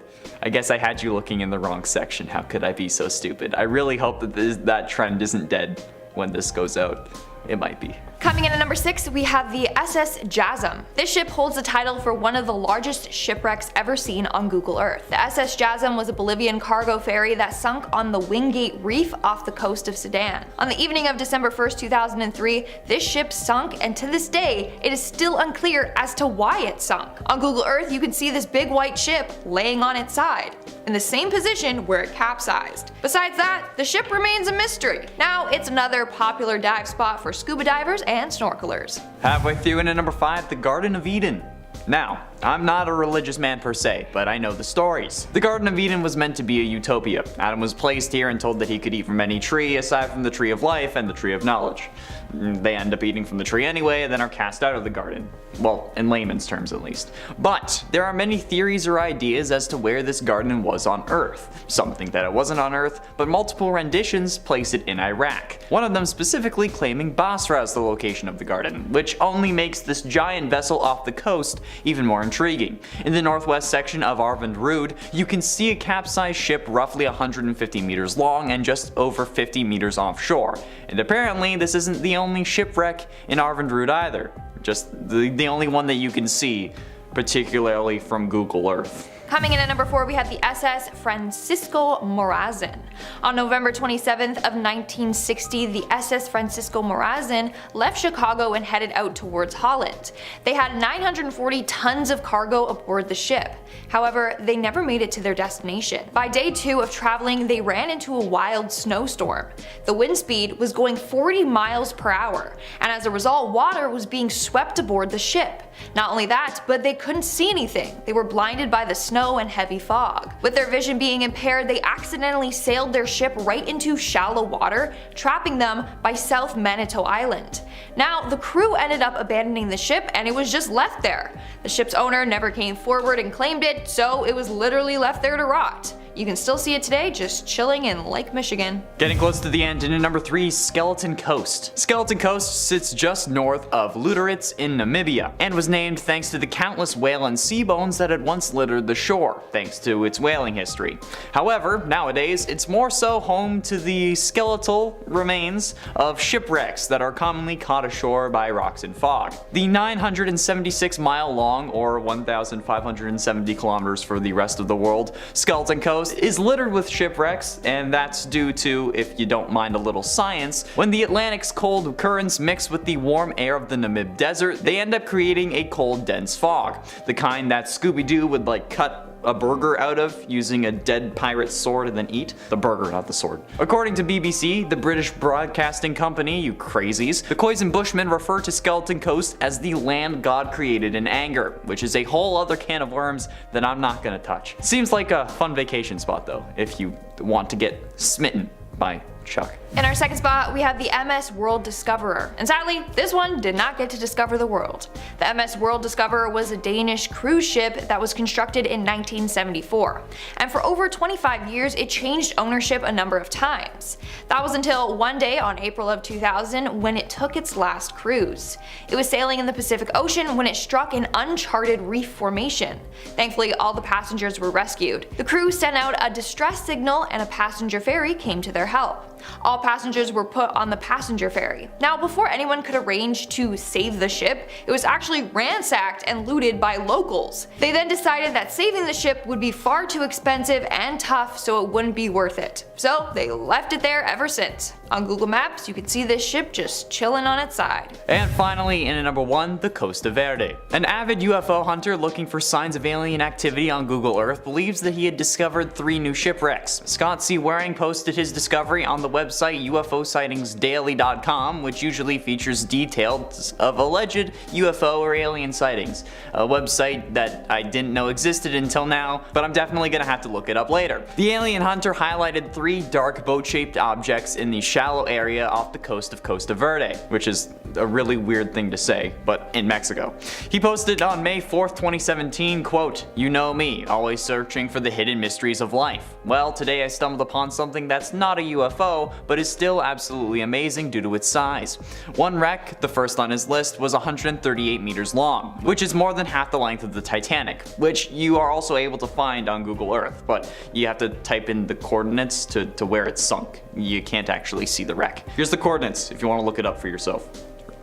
I guess I had you looking in the wrong section. How could I be so stupid? I really hope that that trend isn't dead when this goes out. It might be. Coming in at number 6, we have the SS Jasm. This ship holds the title for one of the largest shipwrecks ever seen on Google Earth. The SS Jasm was a Bolivian cargo ferry that sunk on the Wingate Reef off the coast of Sudan. On the evening of December 1st, 2003, this ship sunk, and to this day, it is still unclear as to why it sunk. On Google Earth, you can see this big white ship laying on its side, in the same position where it capsized. Besides that, the ship remains a mystery. Now, it's another popular dive spot for scuba divers and snorkelers. Halfway through into number 5, the Garden of Eden. Now, I'm not a religious man per se, but I know the stories. The Garden of Eden was meant to be a utopia. Adam was placed here and told that he could eat from any tree aside from the tree of life and the tree of knowledge. They end up eating from the tree anyway and then are cast out of the garden. Well, in layman's terms at least. But there are many theories or ideas as to where this garden was on Earth. Some think that it wasn't on Earth, but multiple renditions place it in Iraq. One of them specifically claiming Basra as the location of the garden, which only makes this giant vessel off the coast even more intriguing. In the northwest section of Arvind Rood, you can see a capsized ship roughly 150 meters long and just over 50 meters offshore. And apparently this isn't the only shipwreck in Arvind Rood either. Just the only one that you can see, particularly from Google Earth. Coming in at number 4, we have the SS Francisco Morazan. On November 27th of 1960, the SS Francisco Morazan left Chicago and headed out towards Holland. They had 940 tons of cargo aboard the ship. However, they never made it to their destination. By day 2 of traveling, they ran into a wild snowstorm. The wind speed was going 40 miles per hour, and as a result, water was being swept aboard the ship. Not only that, but they couldn't see anything. They were blinded by the snow and heavy fog. With their vision being impaired, they accidentally sailed their ship right into shallow water, trapping them by South Manitou Island. Now, the crew ended up abandoning the ship and it was just left there. The ship's owner never came forward and claimed it, so it was literally left there to rot. You can still see it today, just chilling in Lake Michigan. Getting close to the end, and in number 3, Skeleton Coast. Skeleton Coast sits just north of Lüderitz in Namibia, and was named thanks to the countless whale and sea bones that had once littered the shore, thanks to its whaling history. However, nowadays, it's more so home to the skeletal remains of shipwrecks that are commonly caught ashore by rocks and fog. The 976-mile long, or 1,570 kilometers for the rest of the world, Skeleton Coast is littered with shipwrecks, and that's due to, if you don't mind a little science, when the Atlantic's cold currents mix with the warm air of the Namib Desert, they end up creating a cold, dense fog. The kind that Scooby-Doo would cut a burger out of using a dead pirate's sword and then eat. The burger, not the sword. According to BBC, the British Broadcasting Company, you crazies, the Khoisan Bushmen refer to Skeleton Coast as the land God created in anger, which is a whole other can of worms that I'm not gonna touch. Seems like a fun vacation spot though, if you want to get smitten by Chuck. In our second spot, we have the MS World Discoverer, and sadly, this one did not get to discover the world. The MS World Discoverer was a Danish cruise ship that was constructed in 1974, and for over 25 years it changed ownership a number of times. That was until one day on April of 2000 when it took its last cruise. It was sailing in the Pacific Ocean when it struck an uncharted reef formation. Thankfully, all the passengers were rescued. The crew sent out a distress signal and a passenger ferry came to their help. All passengers were put on the passenger ferry. Now, before anyone could arrange to save the ship, it was actually ransacked and looted by locals. They then decided that saving the ship would be far too expensive and tough, so it wouldn't be worth it. So they left it there ever since. On Google Maps, you can see this ship just chilling on its side. And finally, in at number 1, the Costa Verde. An avid UFO hunter looking for signs of alien activity on Google Earth believes that he had discovered 3 new shipwrecks. Scott C. Waring posted his discovery on the website UFOsightingsdaily.com, which usually features details of alleged UFO or alien sightings. A website that I didn't know existed until now, but I'm definitely gonna have to look it up later. The alien hunter highlighted 3 dark boat-shaped objects in the shallow area off the coast of Costa Verde, which is a really weird thing to say, but in Mexico. He posted on May 4th, 2017, quote, "You know me, always searching for the hidden mysteries of life. Well, today I stumbled upon something that's not a UFO, but is still absolutely amazing due to its size. One wreck, the first on his list, was 138 meters long, which is more than half the length of the Titanic, which you are also able to find on Google Earth, but you have to type in the coordinates to where it's sunk. You can't actually see the wreck. Here's the coordinates if you want to look it up for yourself.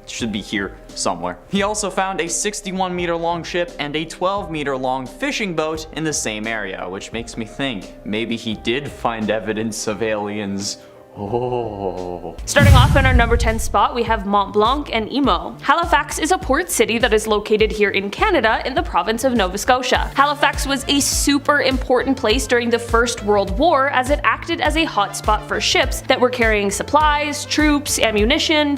It should be here somewhere." He also found a 61-meter long ship and a 12-meter long fishing boat in the same area, which makes me think maybe he did find evidence of aliens. Oh. Starting off in our number 10 spot, we have Mont Blanc and Emo. Halifax is a port city that is located here in Canada in the province of Nova Scotia. Halifax was a super important place during the First World War as it acted as a hotspot for ships that were carrying supplies, troops, ammunition,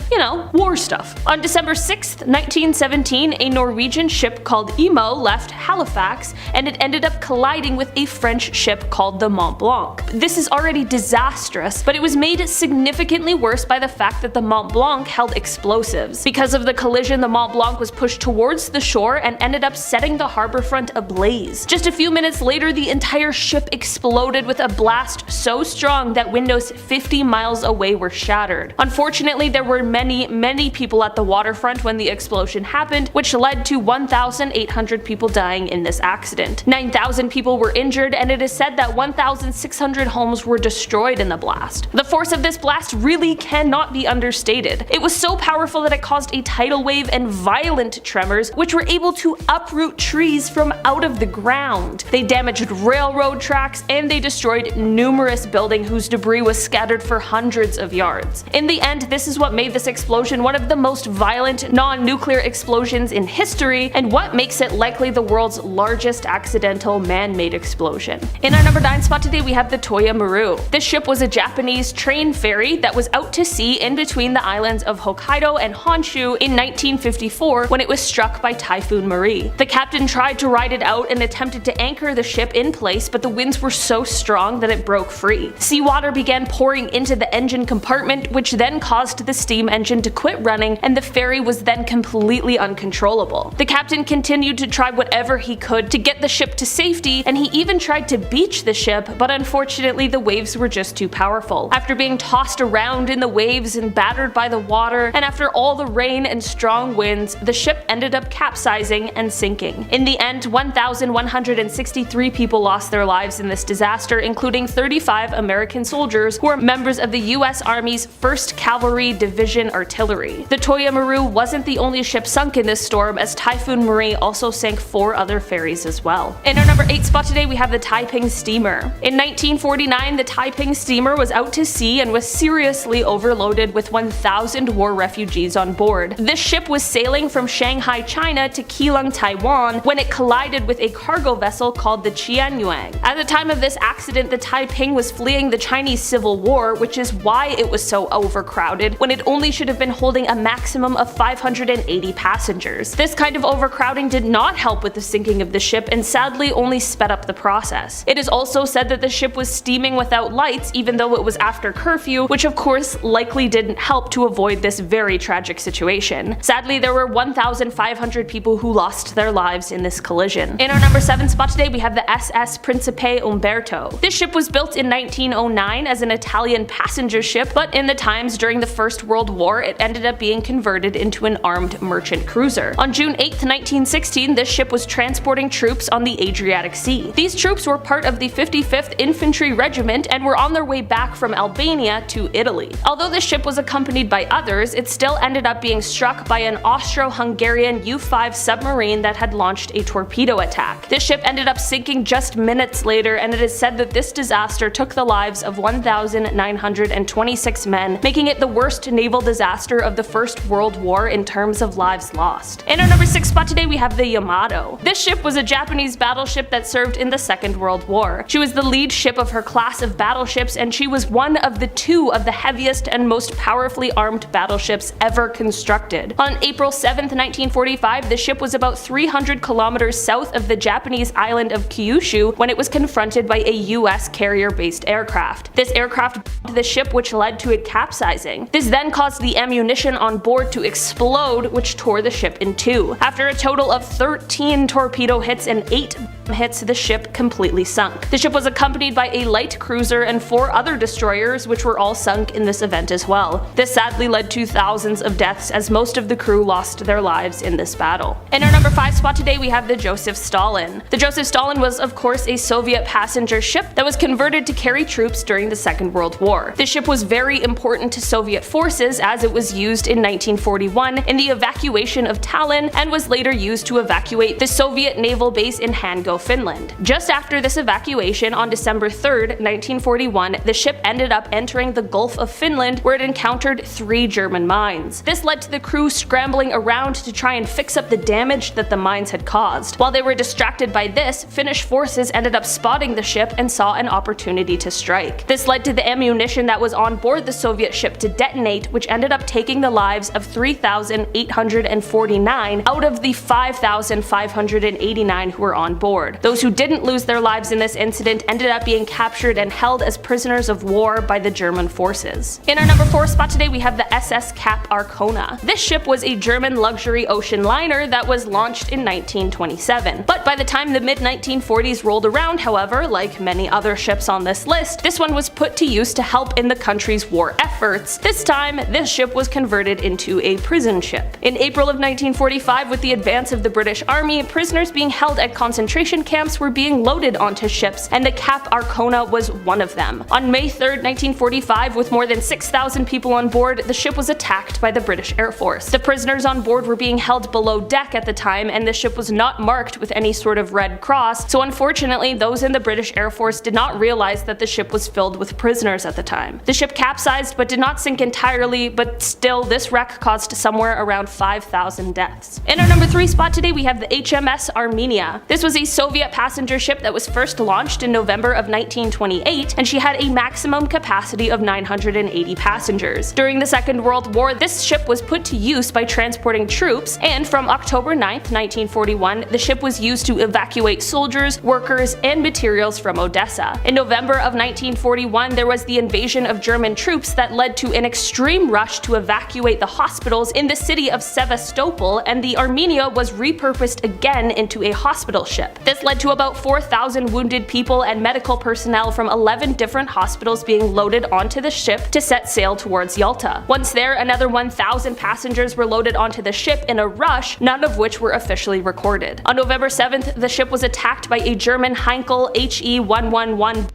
war stuff. On December 6th, 1917, a Norwegian ship called Emo left Halifax and it ended up colliding with a French ship called the Mont Blanc. This is already disastrous, but it was made significantly worse by the fact that the Mont Blanc held explosives. Because of the collision, the Mont Blanc was pushed towards the shore and ended up setting the harborfront ablaze. Just a few minutes later, the entire ship exploded with a blast so strong that windows 50 miles away were shattered. Unfortunately, there were many people at the waterfront when the explosion happened, which led to 1,800 people dying in this accident. 9,000 people were injured, and it is said that 1,600 homes were destroyed in the blast. The force of this blast really cannot be understated. It was so powerful that it caused a tidal wave and violent tremors, which were able to uproot trees from out of the ground. They damaged railroad tracks and they destroyed numerous buildings whose debris was scattered for hundreds of yards. In the end, this is what made this explosion one of the most violent non-nuclear explosions in history and what makes it likely the world's largest accidental man-made explosion. In our number 9 spot today, we have the Toya Maru. This ship was a Japanese train ferry that was out to sea in between the islands of Hokkaido and Honshu in 1954 when it was struck by Typhoon Marie. The captain tried to ride it out and attempted to anchor the ship in place, but the winds were so strong that it broke free. Seawater began pouring into the engine compartment, which then caused the steam engine to quit running, and the ferry was then completely uncontrollable. The captain continued to try whatever he could to get the ship to safety, and he even tried to beach the ship, but unfortunately the waves were just too powerful. After being tossed around in the waves and battered by the water, and after all the rain and strong winds, the ship ended up capsizing and sinking. In the end, 1,163 people lost their lives in this disaster, including 35 American soldiers who were members of the US Army's 1st Cavalry Division Artillery. The Toya Maru wasn't the only ship sunk in this storm, as Typhoon Marie also sank 4 other ferries as well. In our number 8 spot today, we have the Taiping steamer. In 1949, the Taiping steamer was out to sea and was seriously overloaded with 1,000 war refugees on board. This ship was sailing from Shanghai, China to Keelung, Taiwan when it collided with a cargo vessel called the Qianyuan. At the time of this accident, the Taiping was fleeing the Chinese Civil War, which is why it was so overcrowded when it only should have been holding a maximum of 580 passengers. This kind of overcrowding did not help with the sinking of the ship and sadly only sped up the process. It is also said that the ship was steaming without lights even though it was after curfew, which of course likely didn't help to avoid this very tragic situation. Sadly, there were 1,500 people who lost their lives in this collision. In our number 7 spot today, we have the SS Principe Umberto. This ship was built in 1909 as an Italian passenger ship, but in the times during the First World War, it ended up being converted into an armed merchant cruiser. On June 8, 1916, this ship was transporting troops on the Adriatic Sea. These troops were part of the 55th Infantry Regiment and were on their way back from Albania to Italy. Although the ship was accompanied by others, it still ended up being struck by an Austro-Hungarian U-5 submarine that had launched a torpedo attack. This ship ended up sinking just minutes later, and it is said that this disaster took the lives of 1,926 men, making it the worst naval disaster of the First World War in terms of lives lost. In our number 6 spot today, we have the Yamato. This ship was a Japanese battleship that served in the Second World War. She was the lead ship of her class of battleships, and she was one of of the two of the heaviest and most powerfully armed battleships ever constructed. On April 7, 1945, the ship was about 300 kilometers south of the Japanese island of Kyushu when it was confronted by a US carrier-based aircraft. This aircraft bombed the ship, which led to it capsizing. This then caused the ammunition on board to explode, which tore the ship in two. After a total of 13 torpedo hits and 8 hits, the ship completely sunk. The ship was accompanied by a light cruiser and 4 other destroyers, which were all sunk in this event as well. This sadly led to thousands of deaths, as most of the crew lost their lives in this battle. In our number 5 spot today, we have the Joseph Stalin. The Joseph Stalin was of course a Soviet passenger ship that was converted to carry troops during the Second World War. This ship was very important to Soviet forces as it was used in 1941 in the evacuation of Tallinn and was later used to evacuate the Soviet naval base in Hanko, Finland. Just after this evacuation, on December 3rd, 1941, the ship ended up entering the Gulf of Finland, where it encountered 3 German mines. This led to the crew scrambling around to try and fix up the damage that the mines had caused. While they were distracted by this, Finnish forces ended up spotting the ship and saw an opportunity to strike. This led to the ammunition that was on board the Soviet ship to detonate, which ended up taking the lives of 3,849 out of the 5,589 who were on board. Those who didn't lose their lives in this incident ended up being captured and held as prisoners of war by the German forces. In our number 4 spot today, we have the SS Cap Arcona. This ship was a German luxury ocean liner that was launched in 1927. But by the time the mid-1940s rolled around, however, like many other ships on this list, this one was put to use to help in the country's war efforts. This time, this ship was converted into a prison ship. In April of 1945, with the advance of the British Army, prisoners being held at concentration camps were being loaded onto ships, and the Cap Arcona was one of them. On May 3rd, 1945, with more than 6,000 people on board, the ship was attacked by the British Air Force. The prisoners on board were being held below deck at the time, and the ship was not marked with any sort of red cross, so unfortunately those in the British Air Force did not realize that the ship was filled with prisoners at the time. The ship capsized but did not sink entirely, but still this wreck caused somewhere around 5,000 deaths. In our number 3 spot today, we have the HMS Armenia. This was a Soviet passenger ship that was first launched in November of 1928, and she had a maximum capacity of 980 passengers. During the Second World War, this ship was put to use by transporting troops, and from October 9th, 1941, the ship was used to evacuate soldiers, workers, and materials from Odessa. In November of 1941, there was the invasion of German troops that led to an extreme rush to evacuate the hospitals in the city of Sevastopol, and the Armenia was repurposed again into a hospital ship. This led to about 4,000 wounded people and medical personnel from 11 different hospitals being loaded onto the ship to set sail towards Yalta. Once there, another 1,000 passengers were loaded onto the ship in a rush, none of which were officially recorded. On November 7th, the ship was attacked by a German Heinkel HE-111,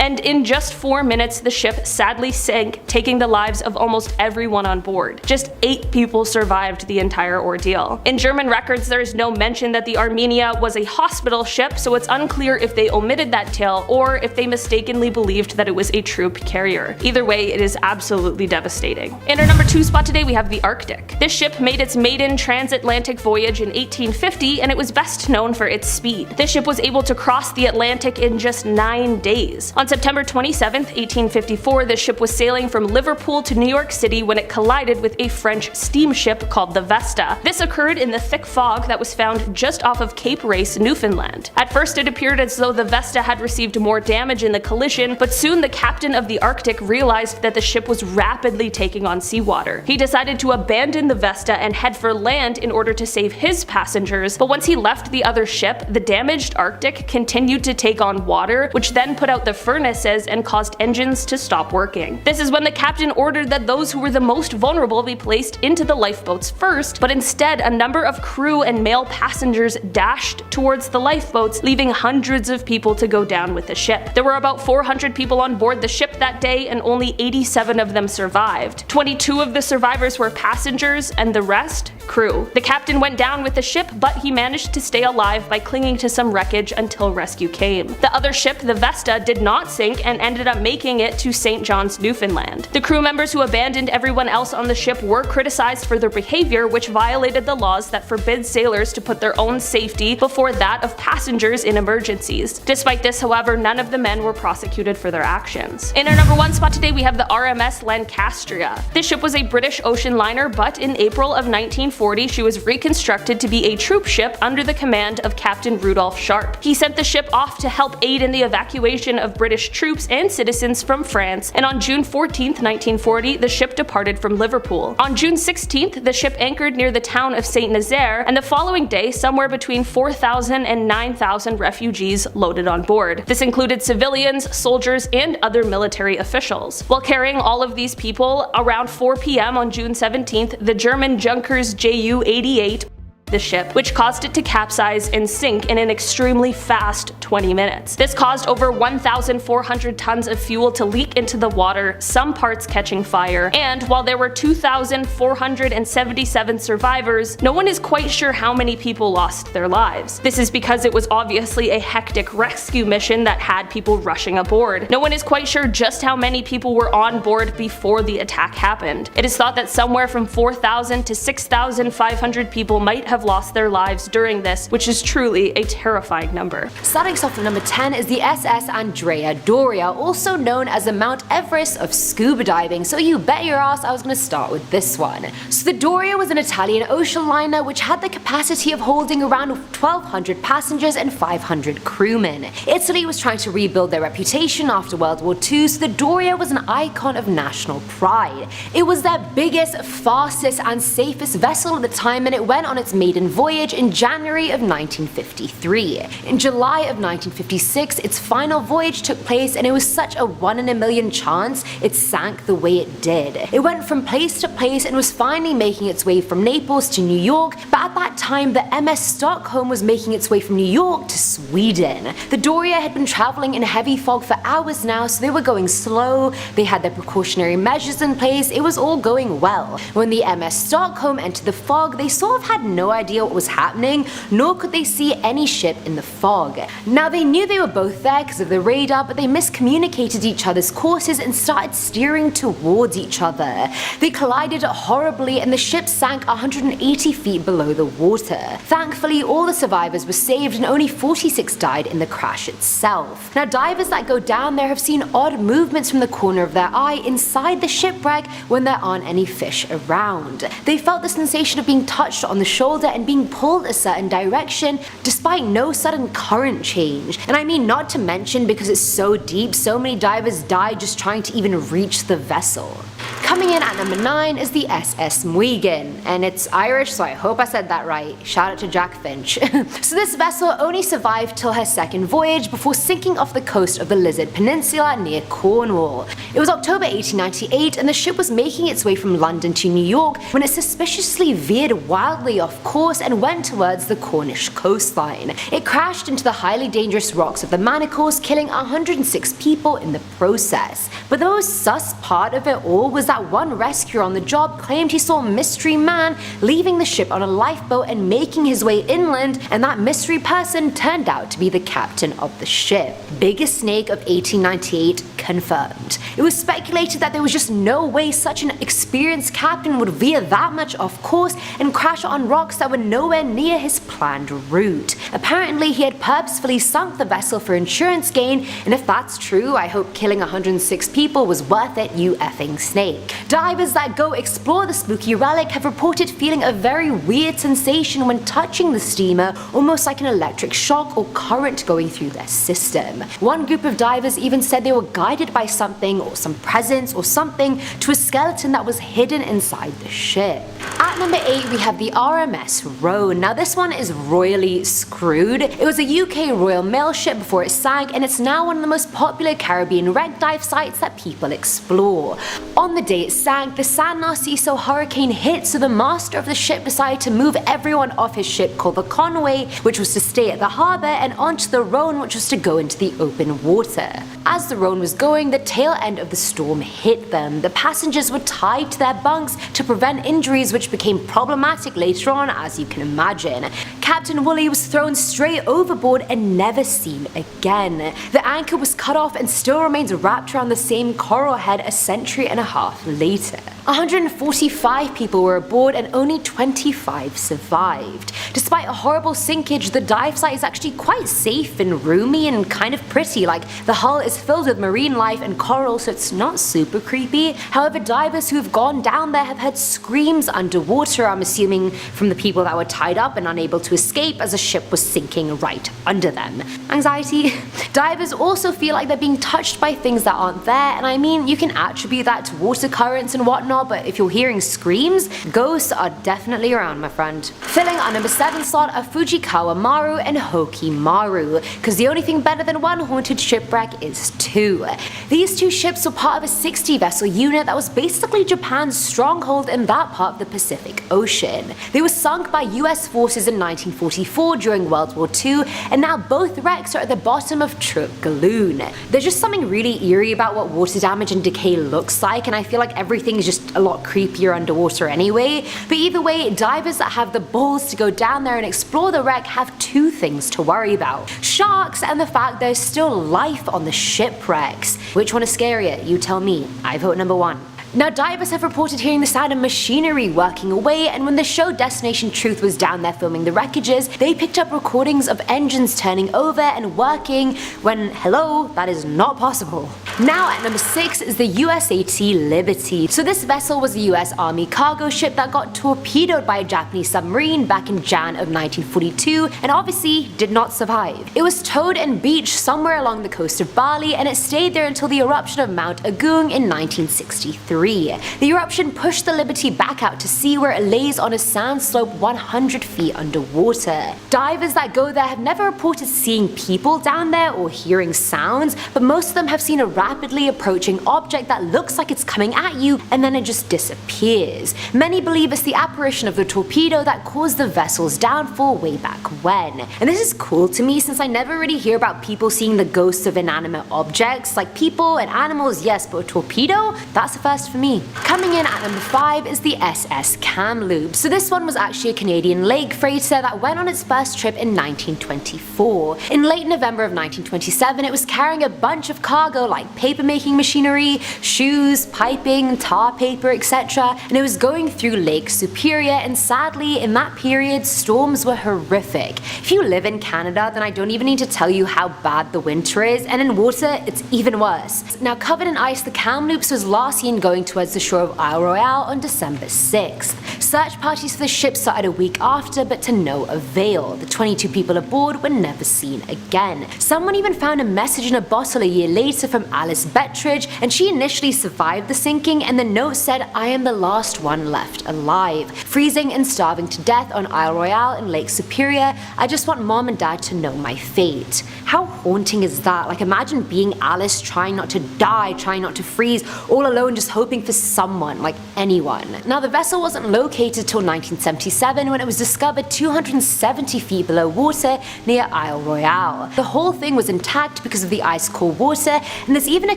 and in just 4 minutes the ship sadly sank, taking the lives of almost everyone on board. Just 8 people survived the entire ordeal. In German records, there is no mention that the Armenia was a hospital ship, so it's unclear if they omitted that tale or if they mistakenly believed that it was a troop carrier. Either way, it is absolutely devastating. In our number 2 spot today, we have the Arctic. This ship made its maiden transatlantic voyage in 1850, and it was best known for its speed. This ship was able to cross the Atlantic in just 9 days. On September 27, 1854, the ship was sailing from Liverpool to New York City when it collided with a French steamship called the Vesta. This occurred in the thick fog that was found just off of Cape Race, Newfoundland. At first it appeared as though the Vesta had received more damage in the collision, but soon the captain of the Arctic realized that the ship was rapidly taking on seawater. He decided to abandon the Vesta and head for land in order to save his passengers, but once he left the other ship, the damaged Arctic continued to take on water, which then put out the furnaces and caused engines to stop working. This is when the captain ordered that those who were the most vulnerable be placed into the lifeboats first, but instead a number of crew and male passengers dashed towards the lifeboats, leaving hundreds of people to go down with the ship. There were about 400 people on board the ship that day, and only 87 of them survived. 22 of the survivors were passengers, and the rest, crew. The captain went down with the ship, but he managed to stay alive by clinging to some wreckage until rescue came. The other ship, the Vesta, did not sink and ended up making it to St. John's, Newfoundland. The crew members who abandoned everyone else on the ship were criticized for their behavior, which violated the laws that forbid sailors to put their own safety before that of passengers in emergencies. Despite this, however, none of the men were prosecuted for their actions. In our number 1 spot today, we have the RMS Lancastria. This ship was a British ocean liner, but in April of 1940, she was reconstructed to be a troop ship under the command of Captain Rudolph Sharp. He sent the ship off to help aid in the evacuation of British troops and citizens from France, and on June 14, 1940, the ship departed from Liverpool. On June 16th, the ship anchored near the town of St. Nazaire, and the following day, somewhere between 4,000 and 9,000 refugees loaded on board. This included civilians, soldiers, and other military officials. While carrying all of these people, around 4 p.m. on June 17th, the German Junkers Ju-88 the ship, which caused it to capsize and sink in an extremely fast 20 minutes. This caused over 1,400 tons of fuel to leak into the water, some parts catching fire, and while there were 2,477 survivors, no one is quite sure how many people lost their lives. This is because it was obviously a hectic rescue mission that had people rushing aboard. No one is quite sure just how many people were on board before the attack happened. It is thought that somewhere from 4,000 to 6,500 people might have lost their lives during this, which is truly a terrifying number. Starting off at number 10 is the SS Andrea Doria, also known as the Mount Everest of scuba diving, so you bet your ass I was going to start with this one. So the Doria was an Italian ocean liner which had the capacity of holding around 1,200 passengers and 500 crewmen. Italy was trying to rebuild their reputation after World War II, so the Doria was an icon of national pride. It was their biggest, fastest, and safest vessel at the time, and it went on its maiden voyage in January of 1953. In July of 1956, its final voyage took place, and it was such a 1 in a million chance it sank the way it did. It went from place to place and was finally making its way from Naples to New York, but at that time the MS Stockholm was making its way from New York to Sweden. The Doria had been traveling in heavy fog for hours now, so they were going slow, they had their precautionary measures in place, it was all going well. When the MS Stockholm entered the fog, they sort of had no idea what was happening, nor could they see any ship in the fog. Now they knew they were both there because of the radar, but they miscommunicated each other's courses and started steering towards each other. They collided horribly and the ship sank 180 feet below the water. Thankfully, all the survivors were saved and only 46 died in the crash itself. Now divers that go down there have seen odd movements from the corner of their eye inside the shipwreck when there aren't any fish around. They felt the sensation of being touched on the shoulder and being pulled a certain direction despite no sudden current change. And I mean, not to mention, because it's so deep, so many divers died just trying to even reach the vessel. Coming in at number 9 is the SS Muigan, and it's Irish, so I hope I said that right. Shout out to Jack Finch. So this vessel only survived till her second voyage before sinking off the coast of the Lizard Peninsula near Cornwall. It was October 1898 and the ship was making its way from London to New York when it suspiciously veered wildly off course and went towards the Cornish coastline. It crashed into the highly dangerous rocks of the Manacles, killing 106 people in the process. But the most sus part of it all was that one rescuer on the job claimed he saw a mystery man leaving the ship on a lifeboat and making his way inland, and that mystery person turned out to be the captain of the ship. Biggest snake of 1898 confirmed. It was speculated that there was just no way such an experienced captain would veer that much off course and crash on rocks that were nowhere near his planned route. Apparently he had purposefully sunk the vessel for insurance gain, and if that's true, I hope killing 106 people was worth it, you effing snake. Divers that go explore the spooky relic have reported feeling a very weird sensation when touching the steamer, almost like an electric shock or current going through their system. One group of divers even said they were guided by something or some presence or something to a skeleton that was hidden inside the ship. At number 8 we have the RMS Roan. Now this one is royally screwed. It was a UK Royal Mail ship before it sank, and it's now one of the most popular Caribbean wreck dive sites that people explore. On the day it sank, the San Narciso hurricane hit, so the master of the ship decided to move everyone off his ship called the Conway, which was to stay at the harbour, and onto the Roan, which was to go into the open water. As the Rhone was going, the tail end of the storm hit them. The passengers were tied to their bunks to prevent injuries, which became problematic later on, as you can imagine. Captain Woolley was thrown straight overboard and never seen again. The anchor was cut off and still remains wrapped around the same coral head a century and a half later. 145 people were aboard and only 25 survived. Despite a horrible sinkage, the dive site is actually quite safe and roomy and kind of pretty. Like, the hull is filled with marine life and coral, so it's not super creepy. However, divers who have gone down there have heard screams underwater, I'm assuming from the people that were tied up and unable to escape as a ship was sinking right under them. Anxiety? Divers also feel like they're being touched by things that aren't there, and I mean, you can attribute that to water currents and whatnot, but if you're hearing screams, ghosts are definitely around, my friend. Filling our number 7 slot are Fujikawa Maru and Hoki Maru, because the only thing better than one haunted shipwreck is 2. These 2 ships were part of a 60 vessel unit that was basically Japan's stronghold in that part of the Pacific Ocean. They were sunk by US forces in 1944 during World War II, and now both wrecks are at the bottom of Truk Galoon. There's just something really eerie about what water damage and decay looks like, and I feel like everything is just a lot creepier underwater anyway. But either way, divers that have the balls to go down there and explore the wreck have 2 things to worry about: sharks and the fact there's still life on the shipwrecks. Which one is scarier? You tell me. I vote number 1. Now, divers have reported hearing the sound of machinery working away, and when the show Destination Truth was down there filming the wreckages, they picked up recordings of engines turning over and working when, hello, that is not possible. Now at number 6 is the USAT Liberty. So this vessel was a US Army cargo ship that got torpedoed by a Japanese submarine back in Jan of 1942 and obviously did not survive. It was towed and beached somewhere along the coast of Bali, and it stayed there until the eruption of Mount Agung in 1963. The eruption pushed the Liberty back out to sea, where it lays on a sand slope 100 feet underwater. Divers that go there have never reported seeing people down there or hearing sounds, but most of them have seen a rapidly approaching object that looks like it's coming at you and then it just disappears. Many believe it's the apparition of the torpedo that caused the vessel's downfall way back when. And this is cool to me since I never really hear about people seeing the ghosts of inanimate objects. Like people and animals, yes, but a torpedo? That's the first for me. Coming in at number 5 is the SS Kamloops. So this one was actually a Canadian lake freighter that went on its first trip in 1924. In late November of 1927, it was carrying a bunch of cargo like paper-making machinery, shoes, piping, tar paper, etc. And it was going through Lake Superior, and sadly, in that period, storms were horrific. If you live in Canada, then I don't even need to tell you how bad the winter is, and in water, it's even worse. Now, covered in ice, the Kamloops was last seen going towards the shore of Isle Royale on December 6th. Search parties for the ship started a week after, but to no avail. The 22 people aboard were never seen again. Someone even found a message in a bottle a year later from Alice Bettridge, and she initially survived the sinking, and the note said, "I am the last one left alive. Freezing and starving to death on Isle Royale in Lake Superior. I just want mom and dad to know my fate." How haunting is that? Like, imagine being Alice, trying not to die, trying not to freeze, all alone just hoping for someone, like anyone. Now, the vessel wasn't located till 1977 when it was discovered 270 feet below water near Isle Royale. The whole thing was intact because of the ice-cold water, and there's even a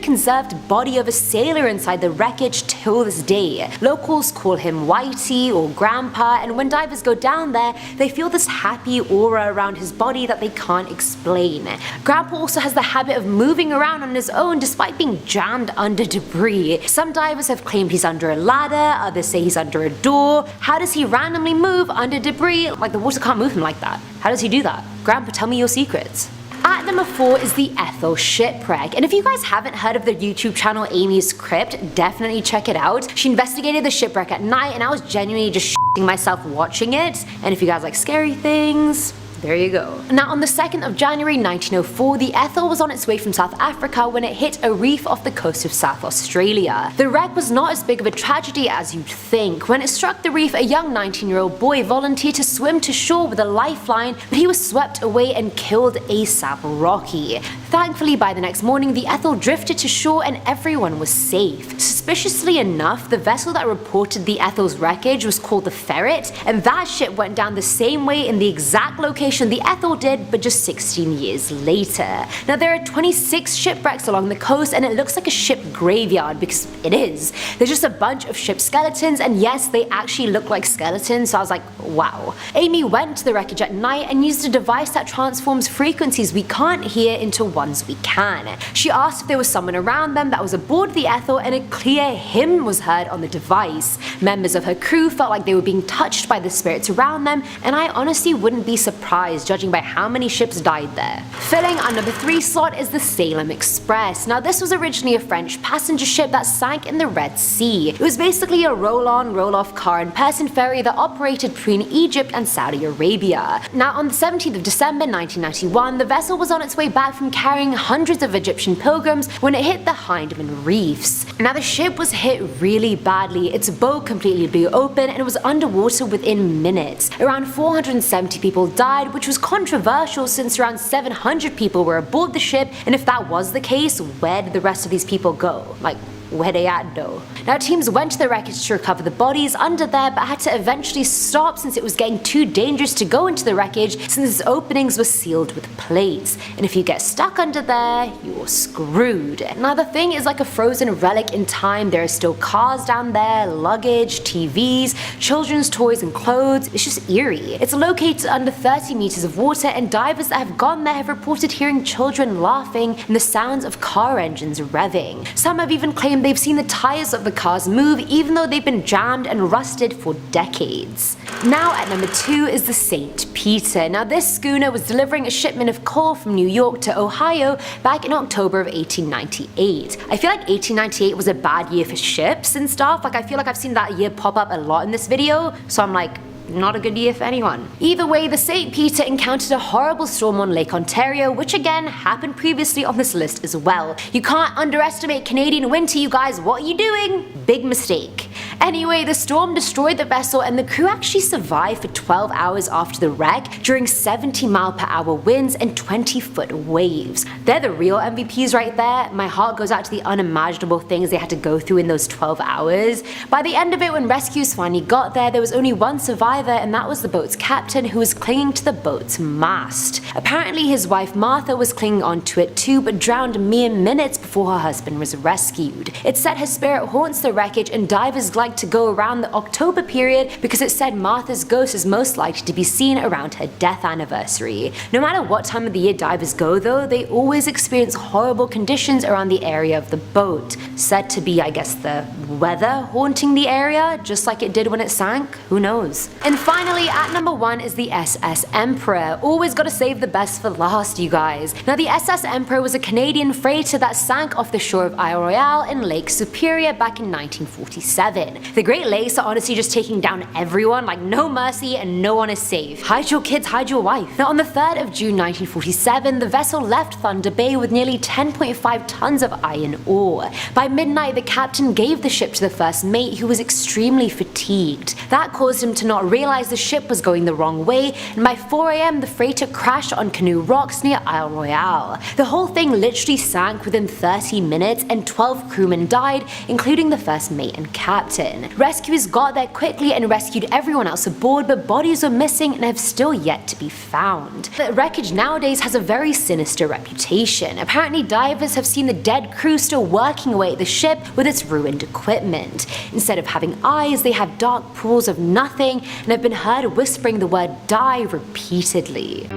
conserved body of a sailor inside the wreckage till this day. Locals call him Whitey or Grandpa, and when divers go down there, they feel this happy aura around his body that they can't explain. Grandpa also has the habit of moving around on his own despite being jammed under debris. Some divers have claimed he's under a ladder, others say he's under a door. How does he randomly move under debris? Like, the water can't move him like that. How does he do that? Grandpa, tell me your secrets. At number 4 is the Ethel Shipwreck, and if you guys haven't heard of the YouTube channel Amy's Crypt, definitely check it out. She investigated the shipwreck at night, and I was genuinely just shitting myself watching it. And if you guys like scary things, there you go. Now, on the 2nd of January 1904, the Ethel was on its way from South Africa when it hit a reef off the coast of South Australia. The wreck was not as big of a tragedy as you'd think. When it struck the reef, a young 19-year-old boy volunteered to swim to shore with a lifeline, but he was swept away and killed ASAP Rocky. Thankfully, by the next morning, the Ethel drifted to shore and everyone was safe. Suspiciously enough, the vessel that reported the Ethel's wreckage was called the Ferret, and that ship went down the same way in the exact location the Ethel did, but just 16 years later. Now, there are 26 shipwrecks along the coast, and it looks like a ship graveyard, because it is. There's just a bunch of ship skeletons, and yes, they actually look like skeletons, so I was like, wow. Amy went to the wreckage at night and used a device that transforms frequencies we can't hear into ones we can. She asked if there was someone around them that was aboard the Ethel, and a clear hymn was heard on the device. Members of her crew felt like they were being touched by the spirits around them, and I honestly wouldn't be surprised judging by how many ships died there. Filling our number 3 slot is the Salem Express. Now, this was originally a French passenger ship that sank in the Red Sea. It was basically a roll-on, roll-off car and person ferry that operated between Egypt and Saudi Arabia. Now, on the 17th of December 1991, the vessel was on its way back from carrying hundreds of Egyptian pilgrims when it hit the Hindman Reefs. Now, the ship was hit really badly. Its boat completely blew open and it was underwater within minutes. Around 470 people died, which was controversial since around 700 people were aboard the ship, and if that was the case, where did the rest of these people go? Like, where they at though? Now, teams went to the wreckage to recover the bodies under there, but had to eventually stop since it was getting too dangerous to go into the wreckage since its openings were sealed with plates, and if you get stuck under there, you're screwed. Now, the thing is like a frozen relic in time. There are still cars down there, luggage, TVs, children's toys and clothes. It's just eerie. It's located under 30 meters of water, and divers that have gone there have reported hearing children laughing and the sounds of car engines revving. Some have even claimed they've seen the tires of the cars move even though they've been jammed and rusted for decades. Now at number 2 is the St. Peter. Now, this schooner was delivering a shipment of coal from New York to Ohio back in October of 1898. I feel like 1898 was a bad year for ships and stuff. Like, I feel like I've seen that year pop up a lot in this video, so I'm like, not a good year for anyone. Either way, the St. Peter encountered a horrible storm on Lake Ontario, which again happened previously on this list as well. You can't underestimate Canadian winter, you guys. What are you doing? Big mistake. Anyway, the storm destroyed the vessel and the crew actually survived for 12 hours after the wreck during 70-mile-per-hour winds and 20-foot waves. They're the real MVPs right there. My heart goes out to the unimaginable things they had to go through in those 12 hours. By the end of it, when rescues finally got there was only one survivor, and that was the boat's captain, who was clinging to the boat's mast. Apparently his wife Martha was clinging onto it too, but drowned mere minutes before her husband was rescued. It's said her spirit haunts the wreckage, and divers like to go around the October period because it's said Martha's ghost is most likely to be seen around her death anniversary. No matter what time of the year divers go though, they always experience horrible conditions around the area of the boat. Said to be, I guess, the weather haunting the area, just like it did when it sank? Who knows? And finally, at number 1 is the SS Emperor. Always gotta save the best for last, you guys. Now, the SS Emperor was a Canadian freighter that sank off the shore of Isle Royale in Lake Superior back in 1947. The Great Lakes are honestly just taking down everyone, like no mercy, and no one is safe. Hide your kids, hide your wife. Now, on the 3rd of June 1947, the vessel left Thunder Bay with nearly 10.5 tons of iron ore. By midnight, the captain gave the ship to the first mate, who was extremely fatigued. That caused him to not realize the ship was going the wrong way, and by 4 AM the freighter crashed on Canoe Rocks near Isle Royale. The whole thing literally sank within 30 minutes and 12 crewmen died, including the first mate and captain. Rescuers got there quickly and rescued everyone else aboard, but bodies were missing and have still yet to be found. The wreckage nowadays has a very sinister reputation. Apparently divers have seen the dead crew still working away at the ship with its ruined equipment. Instead of having eyes, they have dark pools of nothing and have been heard whispering the word die repeatedly.